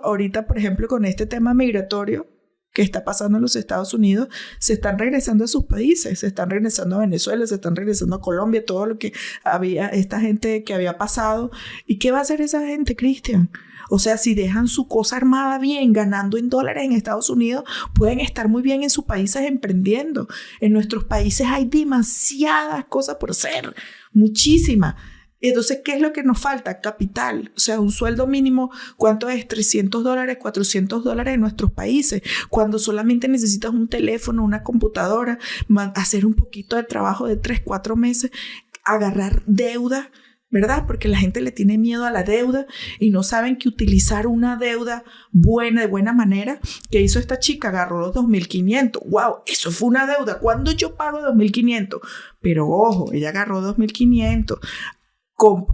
ahorita, por ejemplo, con este tema migratorio que está pasando en los Estados Unidos, se están regresando a sus países, se están regresando a Venezuela, se están regresando a Colombia, todo lo que había, esta gente que había pasado. ¿Y qué va a hacer esa gente, Cristian? O sea, si dejan su cosa armada bien, ganando en dólares en Estados Unidos, pueden estar muy bien en sus países emprendiendo. En nuestros países hay demasiadas cosas por hacer, muchísimas. Entonces, ¿qué es lo que nos falta? Capital. O sea, un sueldo mínimo, ¿cuánto es? $300, $400 en nuestros países. Cuando solamente necesitas un teléfono, una computadora, hacer un poquito de trabajo de 3, 4 meses, agarrar deuda, ¿verdad? Porque la gente le tiene miedo a la deuda y no saben que utilizar una deuda buena, de buena manera. ¿Qué hizo esta chica? Agarró los 2.500. ¡Wow! Eso fue una deuda. ¿Cuándo yo pago 2.500? Pero ojo, ella agarró 2.500.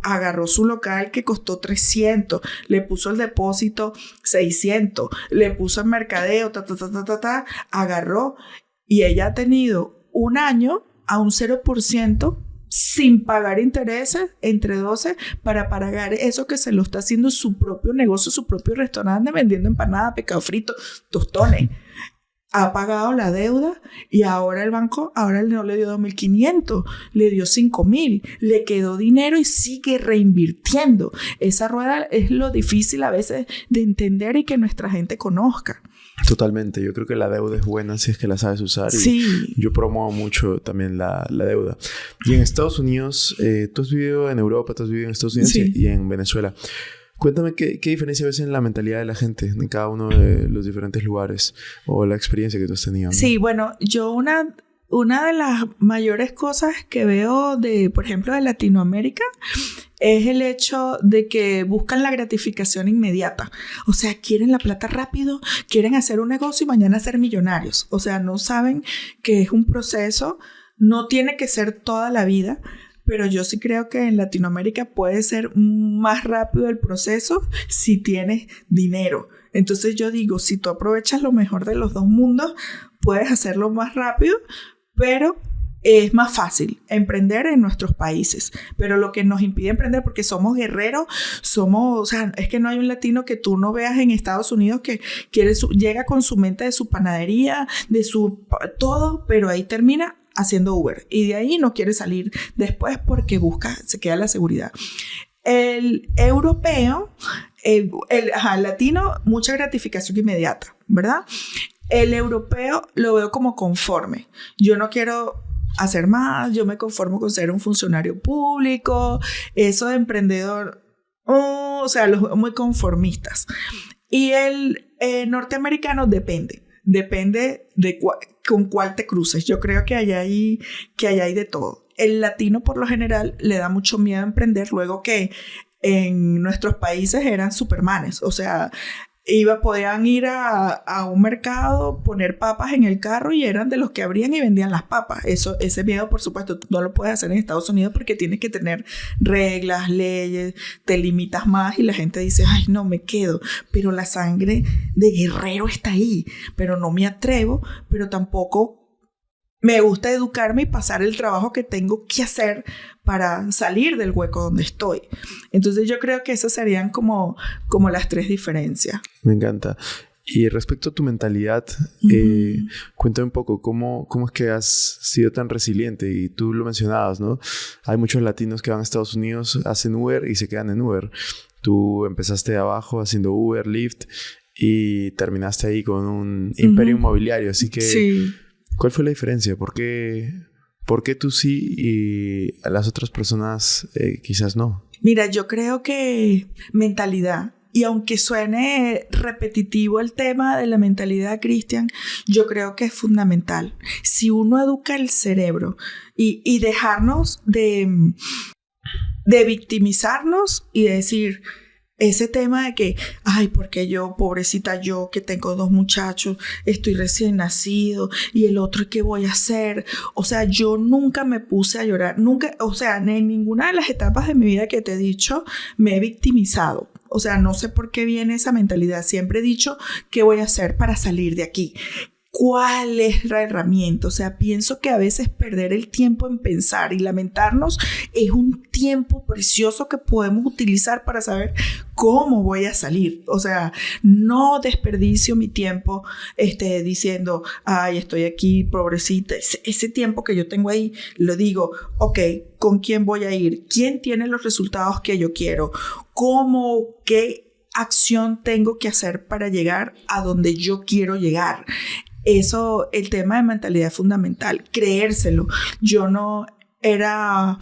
Agarró su local que costó 300, le puso el depósito 600, le puso el mercadeo, agarró, y ella ha tenido un año a un 0% sin pagar intereses, entre 12, para pagar eso que se lo está haciendo su propio negocio, su propio restaurante, vendiendo empanadas, pescado frito, tostones. Ha pagado la deuda y ahora el banco, ahora no le dio 2.500, le dio 5.000, le quedó dinero y sigue reinvirtiendo. Esa rueda es lo difícil a veces de entender y que nuestra gente conozca. Totalmente, yo creo que la deuda es buena si es que la sabes usar. Sí. Y yo promuevo mucho también la deuda. Y en Estados Unidos, tú has vivido en Europa, tú has vivido en Estados Unidos, sí, y en Venezuela. Cuéntame qué diferencia ves en la mentalidad de la gente en cada uno de los diferentes lugares o la experiencia que tú has tenido, ¿no? Sí, bueno, yo una de las mayores cosas que veo por ejemplo, de Latinoamérica es el hecho de que buscan la gratificación inmediata. O sea, quieren la plata rápido, quieren hacer un negocio y mañana ser millonarios. O sea, no saben que es un proceso, no tiene que ser toda la vida. Pero yo sí creo que en Latinoamérica puede ser más rápido el proceso si tienes dinero. Entonces yo digo, si tú aprovechas lo mejor de los dos mundos, puedes hacerlo más rápido, pero es más fácil emprender en nuestros países. Pero lo que nos impide emprender, porque somos guerreros, o sea, es que no hay un latino que tú no veas en Estados Unidos que llega con su mente de su panadería, de su todo, pero ahí termina haciendo Uber y de ahí no quiere salir después porque se queda la seguridad. El europeo, el latino, mucha gratificación inmediata, ¿verdad? El europeo lo veo como conforme. Yo no quiero hacer más, yo me conformo con ser un funcionario público, eso de emprendedor, o sea, los veo muy conformistas. Y el norteamericano depende de con cuál te cruces. Yo creo que allá hay de todo. El latino por lo general le da mucho miedo a emprender, luego que en nuestros países eran supermanes, o sea, podían ir a un mercado, poner papas en el carro y eran de los que abrían y vendían las papas. Ese miedo, por supuesto, no lo puedes hacer en Estados Unidos porque tienes que tener reglas, leyes, te limitas más y la gente dice, ay, no, me quedo. Pero la sangre de guerrero está ahí, pero no me atrevo, pero tampoco me gusta educarme y pasar el trabajo que tengo que hacer para salir del hueco donde estoy. Entonces yo creo que esas serían como las 3 diferencias. Me encanta. Y respecto a tu mentalidad, cuéntame un poco, ¿cómo es que has sido tan resiliente? Y tú lo mencionabas, ¿no? Hay muchos latinos que van a Estados Unidos, hacen Uber y se quedan en Uber. Tú empezaste de abajo haciendo Uber, Lyft y terminaste ahí con un imperio inmobiliario. Así que, sí. ¿Cuál fue la diferencia? ¿Por qué tú sí y a las otras personas quizás no? Mira, yo creo que mentalidad. Y aunque suene repetitivo el tema de la mentalidad, Cristian, yo creo que es fundamental. Si uno educa el cerebro y dejarnos de victimizarnos y de decir ese tema de que, ay, porque yo, pobrecita yo, que tengo 2 muchachos, estoy recién nacido y el otro, ¿qué voy a hacer? O sea, yo nunca me puse a llorar, nunca, o sea, en ninguna de las etapas de mi vida que te he dicho me he victimizado. O sea, no sé por qué viene esa mentalidad. Siempre he dicho, ¿qué voy a hacer para salir de aquí? ¿Cuál es la herramienta? O sea, pienso que a veces perder el tiempo en pensar y lamentarnos es un tiempo precioso que podemos utilizar para saber cómo voy a salir. O sea, no desperdicio mi tiempo diciendo, ay, estoy aquí, pobrecita. Ese tiempo que yo tengo ahí, lo digo, ok, ¿con quién voy a ir? ¿Quién tiene los resultados que yo quiero? ¿Cómo? ¿Qué acción tengo que hacer para llegar a donde yo quiero llegar? Eso, el tema de mentalidad es fundamental, creérselo. Yo era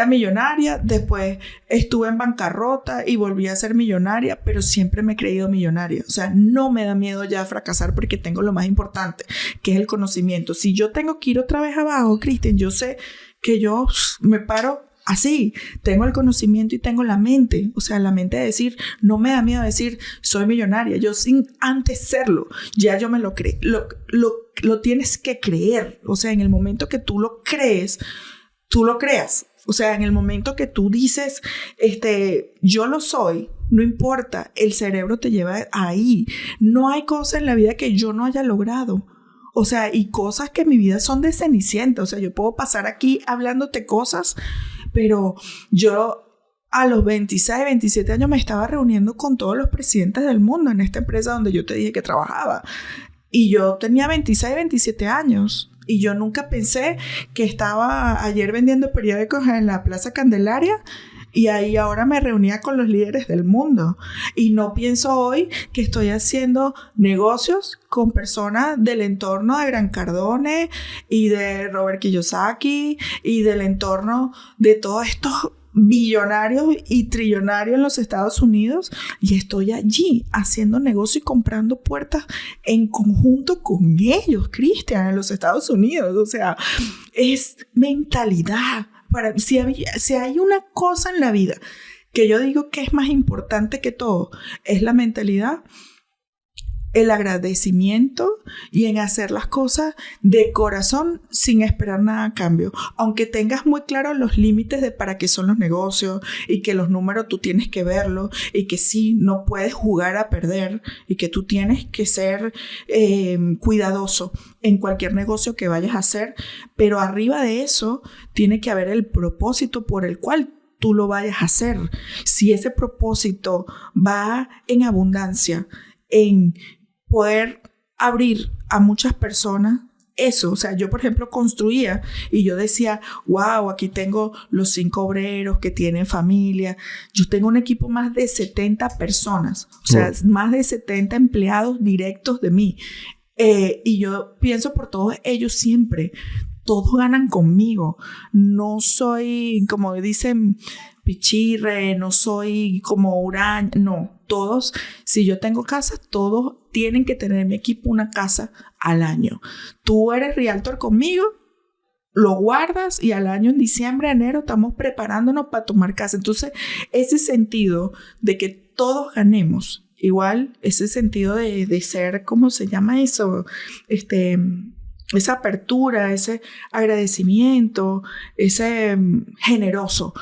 millonaria, después estuve en bancarrota y volví a ser millonaria, pero siempre me he creído millonaria. O sea, no me da miedo ya fracasar porque tengo lo más importante, que es el conocimiento. Si yo tengo que ir otra vez abajo, Cristian, yo sé que yo me paro así, tengo el conocimiento y tengo la mente, o sea, la mente de decir, no me da miedo decir, soy millonaria, yo sin antes serlo, ya yo me lo creo, lo tienes que creer, o sea, en el momento que tú lo crees, tú lo creas, o sea, en el momento que tú dices, yo lo soy, no importa, el cerebro te lleva ahí, no hay cosa en la vida que yo no haya logrado. O sea, y cosas que en mi vida son de Cenicienta. O sea, yo puedo pasar aquí hablándote cosas, pero yo a los 26, 27 años me estaba reuniendo con todos los presidentes del mundo en esta empresa donde yo te dije que trabajaba. Y yo tenía 26, 27 años. Y yo nunca pensé que estaba ayer vendiendo periódicos en la Plaza Candelaria y ahí ahora me reunía con los líderes del mundo. Y no pienso hoy que estoy haciendo negocios con personas del entorno de Grant Cardone y de Robert Kiyosaki y del entorno de todos estos billonarios y trillonarios en los Estados Unidos, y estoy allí haciendo negocio y comprando puertas en conjunto con ellos, Cristian, en los Estados Unidos. O sea, es mentalidad. Si hay una cosa en la vida que yo digo que es más importante que todo, es la mentalidad, el agradecimiento y en hacer las cosas de corazón sin esperar nada a cambio. Aunque tengas muy claro los límites de para qué son los negocios y que los números tú tienes que verlos y que sí, no puedes jugar a perder y que tú tienes que ser cuidadoso en cualquier negocio que vayas a hacer, pero arriba de eso tiene que haber el propósito por el cual tú lo vayas a hacer. Si ese propósito va en abundancia, en poder abrir a muchas personas, eso, o sea, yo por ejemplo construía y yo decía, wow, aquí tengo los 5 obreros que tienen familia, yo tengo un equipo más de 70 personas, o sea, más de 70 empleados directos de mí, y yo pienso por todos ellos siempre, todos ganan conmigo, no soy, como dicen, pichirre, no soy como huraña, no, todos, si yo tengo casa, todos tienen que tener en mi equipo una casa al año. Tú eres realtor conmigo, lo guardas y al año, en diciembre, enero, estamos preparándonos para tomar casa. Entonces, ese sentido de que todos ganemos, igual, ese sentido de ser, ¿cómo se llama eso? Esa apertura, ese agradecimiento, ese generoso.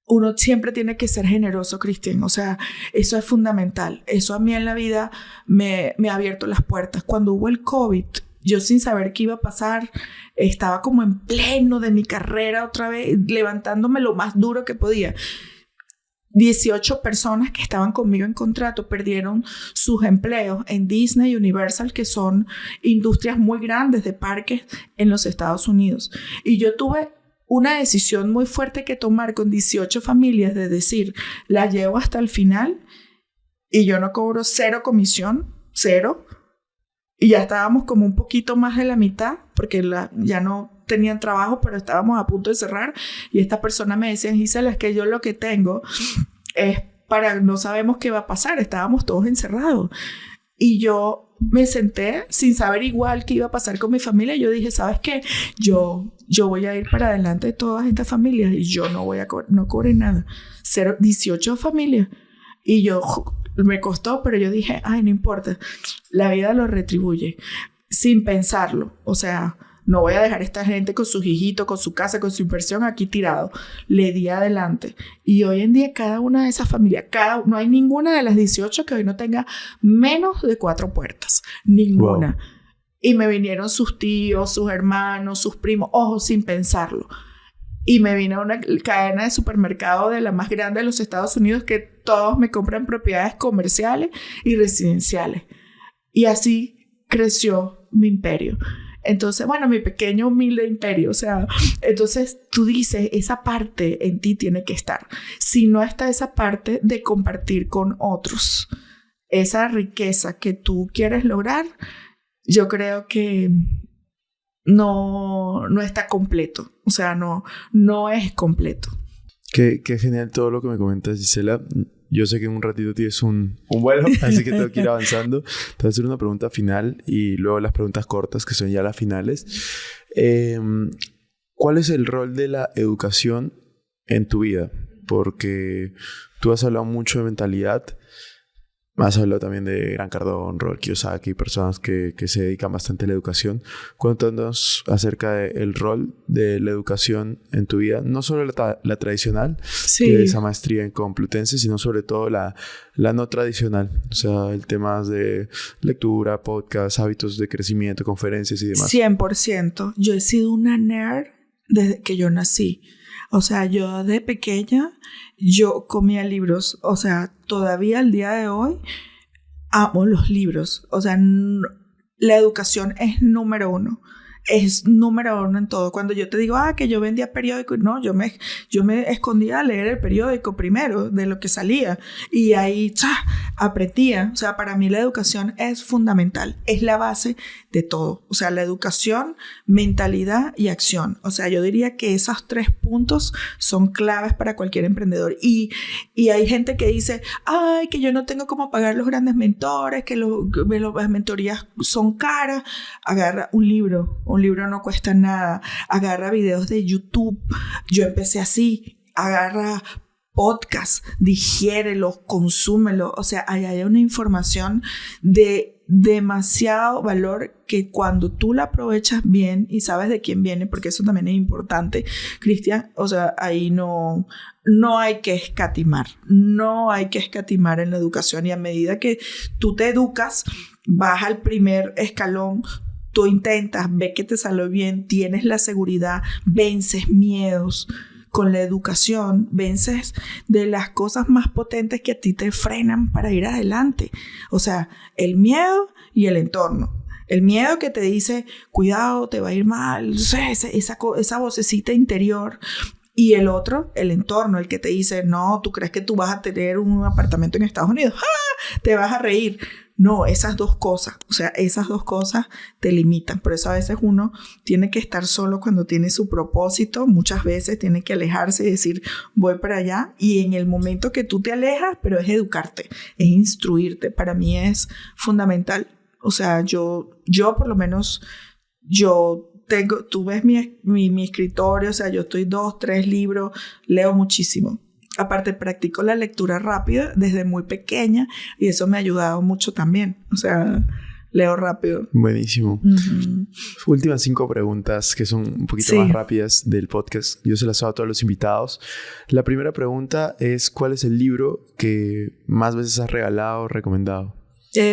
Uno siempre tiene que ser generoso, Cristian. O sea, eso es fundamental. Eso a mí en la vida me ha abierto las puertas. Cuando hubo el COVID, yo sin saber qué iba a pasar, estaba como en pleno de mi carrera otra vez, levantándome lo más duro que podía. 18 personas que estaban conmigo en contrato perdieron sus empleos en Disney y Universal, que son industrias muy grandes de parques en los Estados Unidos. Y yo tuve una decisión muy fuerte que tomar con 18 familias de decir, la llevo hasta el final y yo no cobro 0 comisión, 0. Y ya estábamos como un poquito más de la mitad porque ya no tenían trabajo, pero estábamos a punto de cerrar. Y esta persona me decía, Gisela, es que yo lo que tengo es no sabemos qué va a pasar. Estábamos todos encerrados. Y yo me senté sin saber igual qué iba a pasar con mi familia. Yo dije, ¿sabes qué? Yo voy a ir para adelante de todas estas familias y yo no voy a no cobré nada. 18 familias. Y yo, me costó, pero yo dije, ay, no importa. La vida lo retribuye. Sin pensarlo. O sea, no voy a dejar a esta gente con sus hijitos, con su casa, con su inversión aquí tirado. Le di adelante. Y hoy en día cada una de esas familias, no hay ninguna de las 18 que hoy no tenga menos de 4 puertas. Ninguna. Wow. Y me vinieron sus tíos, sus hermanos, sus primos, ojo, sin pensarlo. Y me vino una cadena de supermercado de la más grande de los Estados Unidos que todos me compran propiedades comerciales y residenciales. Y así creció mi imperio. Entonces, bueno, mi pequeño humilde imperio, o sea, entonces tú dices, esa parte en ti tiene que estar. Si no está esa parte de compartir con otros, esa riqueza que tú quieres lograr, yo creo que no está completo. O sea, no es completo. Qué genial todo lo que me comentas, Gisela. Yo sé que en un ratito tienes un vuelo, así que tengo que ir avanzando. Te voy a hacer una pregunta final y luego las preguntas cortas, que son ya las finales. ¿Cuál es el rol de la educación en tu vida? Porque tú has hablado mucho de mentalidad. Has hablado también de Grant Cardone, Robert Kiyosaki, personas que se dedican bastante a la educación. Cuéntanos acerca del rol de la educación en tu vida, no solo la tradicional, sí, que es esa maestría en Complutense, sino sobre todo la no tradicional. O sea, el tema de lectura, podcast, hábitos de crecimiento, conferencias y demás. 100%. Yo he sido una nerd desde que yo nací. O sea, yo de pequeña, yo comía libros. O sea, todavía al día de hoy amo los libros. O sea, la educación es número uno. Es número uno en todo. Cuando yo te digo, que yo vendía periódicos, no, yo me escondía a leer el periódico primero de lo que salía. Y ahí aprendía. O sea, para mí la educación es fundamental. Es la base de todo. O sea, la educación, mentalidad y acción. O sea, yo diría que esos 3 puntos son claves para cualquier emprendedor. Y hay gente que dice, que yo no tengo cómo pagar los grandes mentores, que las mentorías son caras. Agarra un libro. Un libro no cuesta nada. Agarra videos de YouTube. Yo empecé así. Agarra podcast, digiérelos, consúmelo. O sea, hay una información de demasiado valor que cuando tú la aprovechas bien y sabes de quién viene, porque eso también es importante, Cristian, o sea, ahí no hay que escatimar. No hay que escatimar en la educación. Y a medida que tú te educas, vas al primer escalón. Tú intentas, ves que te salió bien, tienes la seguridad, vences miedos. Con la educación, vences de las cosas más potentes que a ti te frenan para ir adelante. O sea, el miedo y el entorno. El miedo que te dice, cuidado, te va a ir mal. O sea, esa vocecita interior. Y el otro, el entorno, el que te dice, no, tú crees que tú vas a tener un apartamento en Estados Unidos. Te vas a reír. No, esas 2 cosas, o sea, esas 2 cosas te limitan. Por eso a veces uno tiene que estar solo cuando tiene su propósito. Muchas veces tiene que alejarse y decir, voy para allá. Y en el momento que tú te alejas, pero es educarte, es instruirte. Para mí es fundamental. O sea, yo por lo menos, tú ves mi escritorio, o sea, yo estoy 2, 3 libros, leo muchísimo. Aparte, practico la lectura rápida desde muy pequeña y eso me ha ayudado mucho también. O sea, leo rápido. Buenísimo. Uh-huh. Últimas 5 preguntas que son un poquito más rápidas del podcast. Yo se las hago a todos los invitados. La primera pregunta es, ¿cuál es el libro que más veces has regalado o recomendado?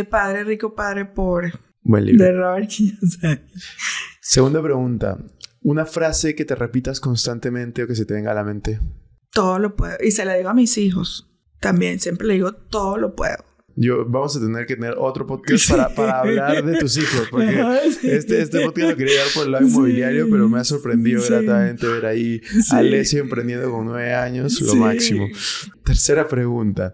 Padre Rico, Padre Pobre. Buen libro. De Robert Kiyosaki. Segunda pregunta. Una frase que te repitas constantemente o que se te venga a la mente. Todo lo puedo. Y se la digo a mis hijos. También siempre le digo, todo lo puedo. Vamos a tener que tener otro podcast para hablar de tus hijos. Porque este podcast lo quería llevar por el lado inmobiliario, pero me ha sorprendido gratamente ver ahí a Alessio emprendiendo con 9 años, lo máximo. Tercera pregunta.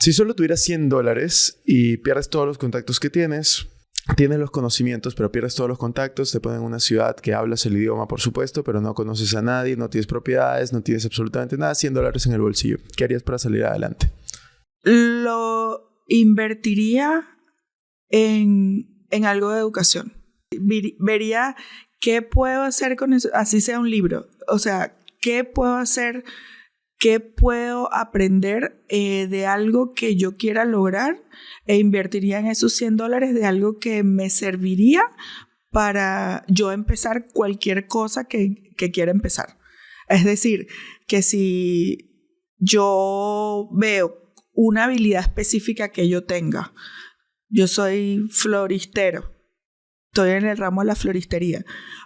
Si solo tuvieras $100 y pierdes todos los contactos que tienes, tienes los conocimientos, pero pierdes todos los contactos, te ponen en una ciudad que hablas el idioma, por supuesto, pero no conoces a nadie, no tienes propiedades, no tienes absolutamente nada, $100 en el bolsillo. ¿Qué harías para salir adelante? Lo invertiría en algo de educación. Vería qué puedo hacer con eso, así sea un libro. O sea, qué puedo hacer, qué puedo aprender de algo que yo quiera lograr, e invertiría en esos $100 de algo que me serviría para yo empezar cualquier cosa que quiera empezar. Es decir, que si yo veo una habilidad específica que yo tenga, yo soy floristero, estoy en el ramo de la floristería,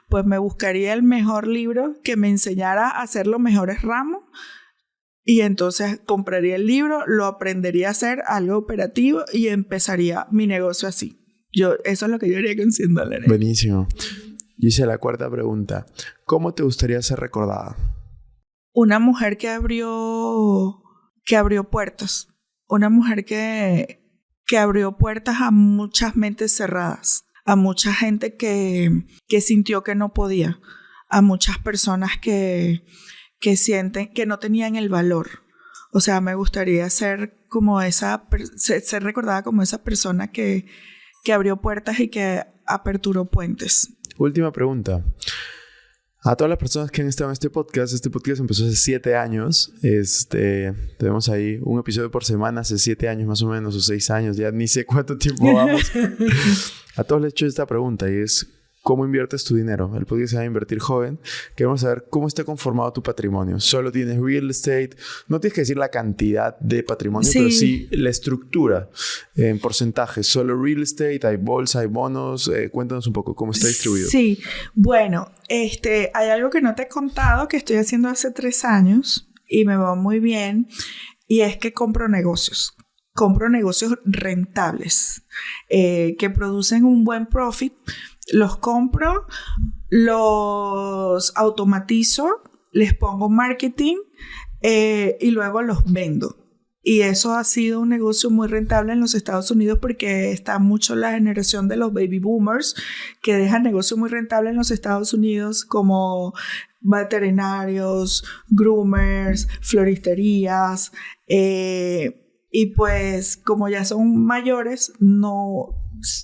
pues me buscaría el mejor libro que me enseñara a hacer los mejores ramos. Y entonces compraría el libro, lo aprendería a hacer algo operativo y empezaría mi negocio así. Eso es lo que yo haría con $100. Buenísimo. Hice la cuarta pregunta. ¿Cómo te gustaría ser recordada? Una mujer que abrió puertas. Una mujer que abrió puertas a muchas mentes cerradas. A mucha gente que sintió que no podía. A muchas personas que sienten que no tenían el valor. O sea, me gustaría ser recordada como esa persona que abrió puertas y que aperturó puentes. Última pregunta. A todas las personas que han estado en este podcast empezó hace 7 años. Tenemos ahí un episodio por semana hace 7 años más o menos, o 6 años, ya ni sé cuánto tiempo vamos. A todos les he hecho esta pregunta y es: ¿cómo inviertes tu dinero? El podcast se va a Invertir Joven. Queremos saber cómo está conformado tu patrimonio. ¿Solo tienes real estate? No tienes que decir la cantidad de patrimonio, sí, pero sí la estructura en porcentajes. ¿Solo real estate? ¿Hay bolsa? ¿Hay bonos? Cuéntanos un poco cómo está distribuido. Sí, bueno, hay algo que no te he contado que estoy haciendo hace 3 años y me va muy bien, y es que compro negocios. Compro negocios rentables que producen un buen profit. Los compro, los automatizo, les pongo marketing y luego los vendo. Y eso ha sido un negocio muy rentable en los Estados Unidos porque está mucho la generación de los baby boomers que dejan negocio muy rentable en los Estados Unidos, como veterinarios, groomers, floristerías. Y pues como ya son mayores, no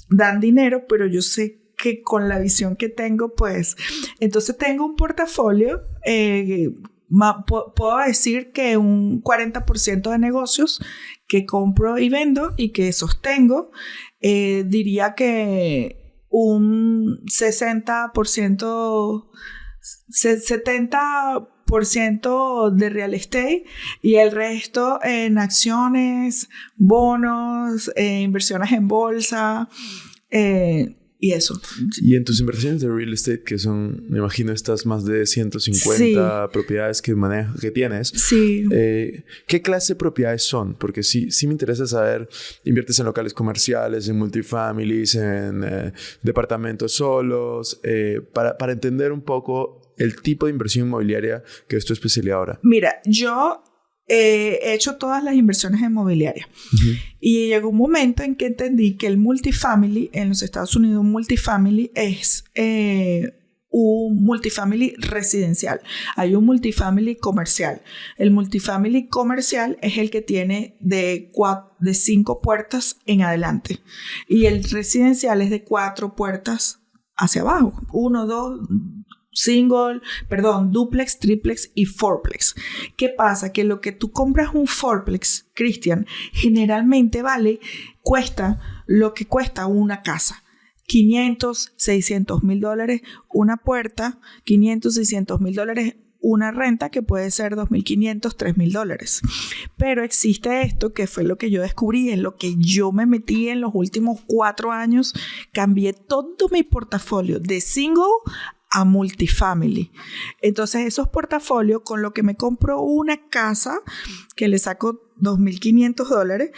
dan dinero, pero yo sé que con la visión que tengo, pues, entonces tengo un portafolio, puedo decir que un 40% de negocios que compro y vendo y que sostengo, diría que un 60%, 70% de real estate y el resto en acciones, bonos, inversiones en bolsa, y eso. Y en tus inversiones de real estate, que son, me imagino, estas más de 150 propiedades que tienes. Sí. ¿Qué clase de propiedades son? Porque sí me interesa saber, ¿inviertes en locales comerciales, en multifamilies, en departamentos solos? Para entender un poco el tipo de inversión inmobiliaria que es tu especialidad ahora. Mira, yo he hecho todas las inversiones inmobiliarias. Uh-huh. Y llegó un momento en que entendí que el multifamily, en los Estados Unidos, un multifamily es un multifamily residencial. Hay un multifamily comercial. El multifamily comercial es el que tiene de 5 puertas en adelante. Y el residencial es de 4 puertas hacia abajo. 1, 2... duplex, triplex y fourplex. ¿Qué pasa? Que lo que tú compras un fourplex, Cristian, generalmente cuesta lo que cuesta una casa. $500,000, $600,000 una puerta, $500,000, $600,000 una renta que puede ser $2,500, $3,000. Pero existe esto que fue lo que yo descubrí, en lo que yo me metí en los últimos 4 años. Cambié todo mi portafolio de single a multifamily. Entonces esos portafolios, con lo que me compro una casa que le saco $2,500,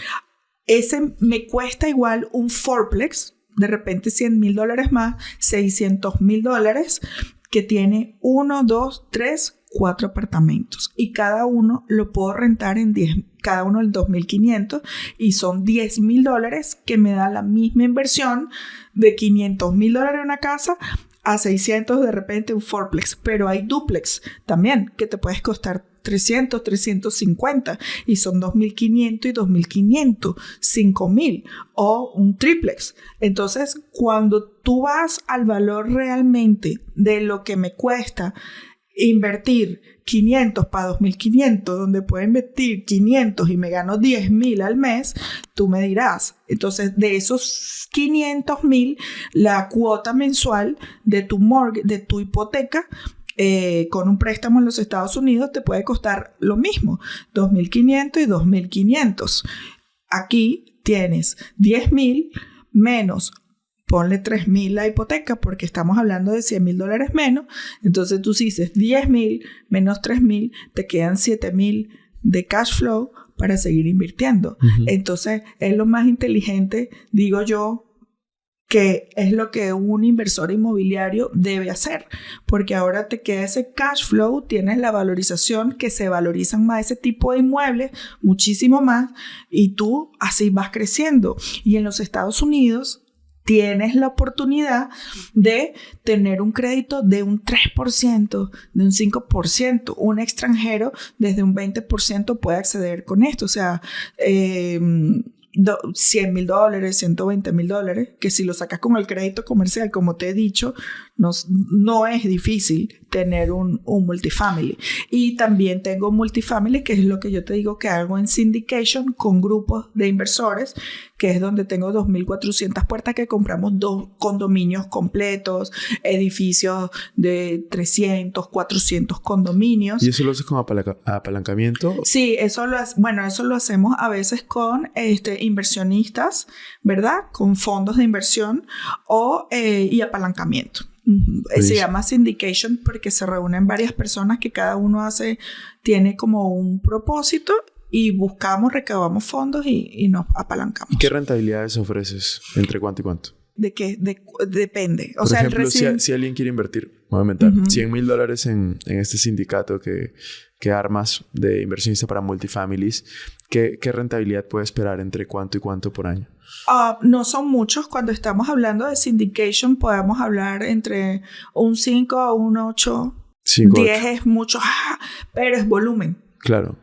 ese me cuesta igual un fourplex, de repente $100,000 más, $600,000, que tiene 1, 2, 3, 4 apartamentos y cada uno lo puedo rentar en 10, cada uno en $2,500 y son $10,000 que me da la misma inversión de $500,000 una casa a 600 de repente un fourplex, pero hay duplex también que te puedes costar 300, 350 y son 2,500 y 2,500, 5,000 o un triplex. Entonces, cuando tú vas al valor realmente de lo que me cuesta invertir 500 para 2,500, donde puedo invertir 500 y me gano 10,000 al mes, tú me dirás. Entonces, de esos 500,000, la cuota mensual de tu hipoteca con un préstamo en los Estados Unidos te puede costar lo mismo, 2,500 y 2,500. Aquí tienes 10,000 menos, ponle 3,000 la hipoteca porque estamos hablando de $100,000 menos. Entonces tú dices 10,000 menos 3,000, te quedan 7,000 de cash flow para seguir invirtiendo. Entonces es lo más inteligente, digo yo, que es lo que un inversor inmobiliario debe hacer, porque ahora te queda ese cash flow, tienes la valorización, que se valorizan más ese tipo de inmuebles, muchísimo más, y tú así vas creciendo. Y en los Estados Unidos tienes la oportunidad de tener un crédito de un 3%, de un 5%. Un extranjero desde un 20% puede acceder con esto. O sea, $100,000, $120,000, que si lo sacas con el crédito comercial, como te he dicho, no es difícil tener un multifamily. Y también tengo multifamily, que es lo que yo te digo que hago en syndication con grupos de inversores, que es donde tengo 2,400 puertas que compramos 2 condominios completos, edificios de 300, 400 condominios. ¿Y eso lo haces con apalancamiento? Sí, eso lo hacemos a veces con inversionistas, ¿verdad? Con fondos de inversión y apalancamiento. Se llama syndication porque se reúnen varias personas que cada uno tiene como un propósito y recaudamos fondos y nos apalancamos. ¿Y qué rentabilidades ofreces? ¿Entre cuánto y cuánto? ¿De qué? Depende. Por ejemplo, si alguien quiere invertir, voy a aumentar $100,000 en este sindicato que armas de inversionista para multifamilies, ¿qué rentabilidad puede esperar entre cuánto y cuánto por año? No son muchos. Cuando estamos hablando de syndication, podemos hablar entre un 5 a un 8. 10 es mucho, pero es volumen. Claro.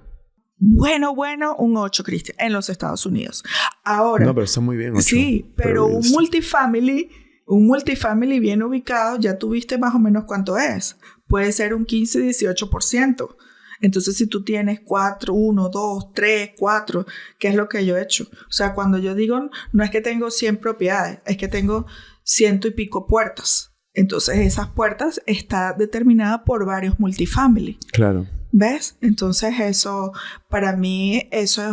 Bueno, un 8, Cristian, en los Estados Unidos. Ahora. No, pero está muy bien 8. Sí, pero un multifamily bien ubicado, ya tuviste más o menos cuánto es. Puede ser un 15, 18%. Entonces, si tú tienes 4, 1, 2, 3, 4, ¿qué es lo que yo he hecho? O sea, cuando yo digo, no es que tengo 100 propiedades, es que tengo 100 y pico puertas. Entonces, esas puertas están determinadas por varios multifamily. Claro. ¿Ves? Entonces, eso, para mí, eso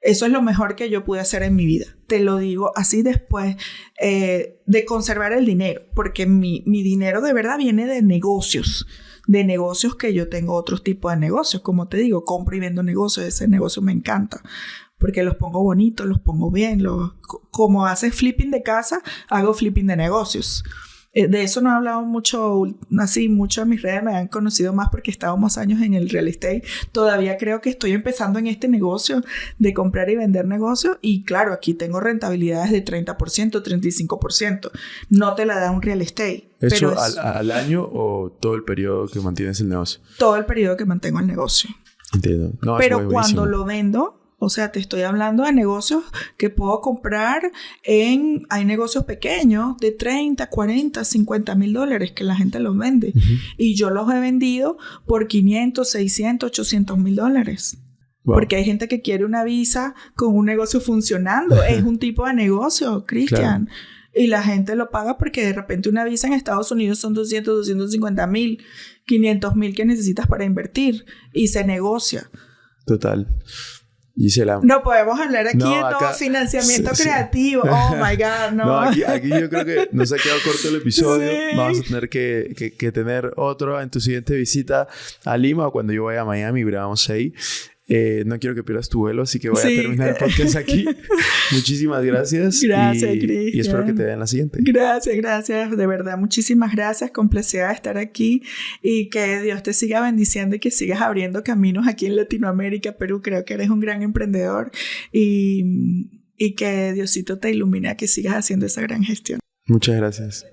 es lo mejor que yo pude hacer en mi vida. Te lo digo así después de conservar el dinero, porque mi dinero de verdad viene de negocios que yo tengo otros tipos de negocios. Como te digo, compro y vendo negocios. Ese negocio me encanta porque los pongo bonitos, los pongo bien. Como haces flipping de casa, hago flipping de negocios. De eso no he hablado mucho, así mucho en mis redes me han conocido más porque he estado más años en el real estate. Todavía creo que estoy empezando en este negocio de comprar y vender negocios y claro, aquí tengo rentabilidades de 30%, 35%. No te la da un real estate. ¿Eso al año o todo el periodo que mantienes el negocio? Todo el periodo que mantengo el negocio. Entiendo. No, pero cuando lo vendo... O sea, te estoy hablando de negocios que puedo comprar hay negocios pequeños de 30, 40, 50 mil dólares que la gente los vende. Y yo los he vendido por 500, 600, 800 mil dólares. Wow. Porque hay gente que quiere una visa con un negocio funcionando. Es un tipo de negocio, Cristian. Claro. Y la gente lo paga porque de repente una visa en Estados Unidos son 200, 250 mil, 500 mil que necesitas para invertir. Y se negocia. Total. Gisela. No podemos hablar aquí de todo financiamiento creativo. Oh my God, no. No, aquí yo creo que nos ha quedado corto el episodio. Sí. Vamos a tener que tener otro en tu siguiente visita a Lima o cuando yo vaya a Miami, grabamos ahí. No quiero que pierdas tu vuelo, así que voy a terminar el podcast aquí. Muchísimas gracias. Gracias, Cristian. Y espero que te vean la siguiente. Gracias. De verdad, muchísimas gracias. Complacida de estar aquí y que Dios te siga bendiciendo y que sigas abriendo caminos aquí en Latinoamérica, Perú. Creo que eres un gran emprendedor y que Diosito te ilumine a que sigas haciendo esa gran gestión. Muchas gracias.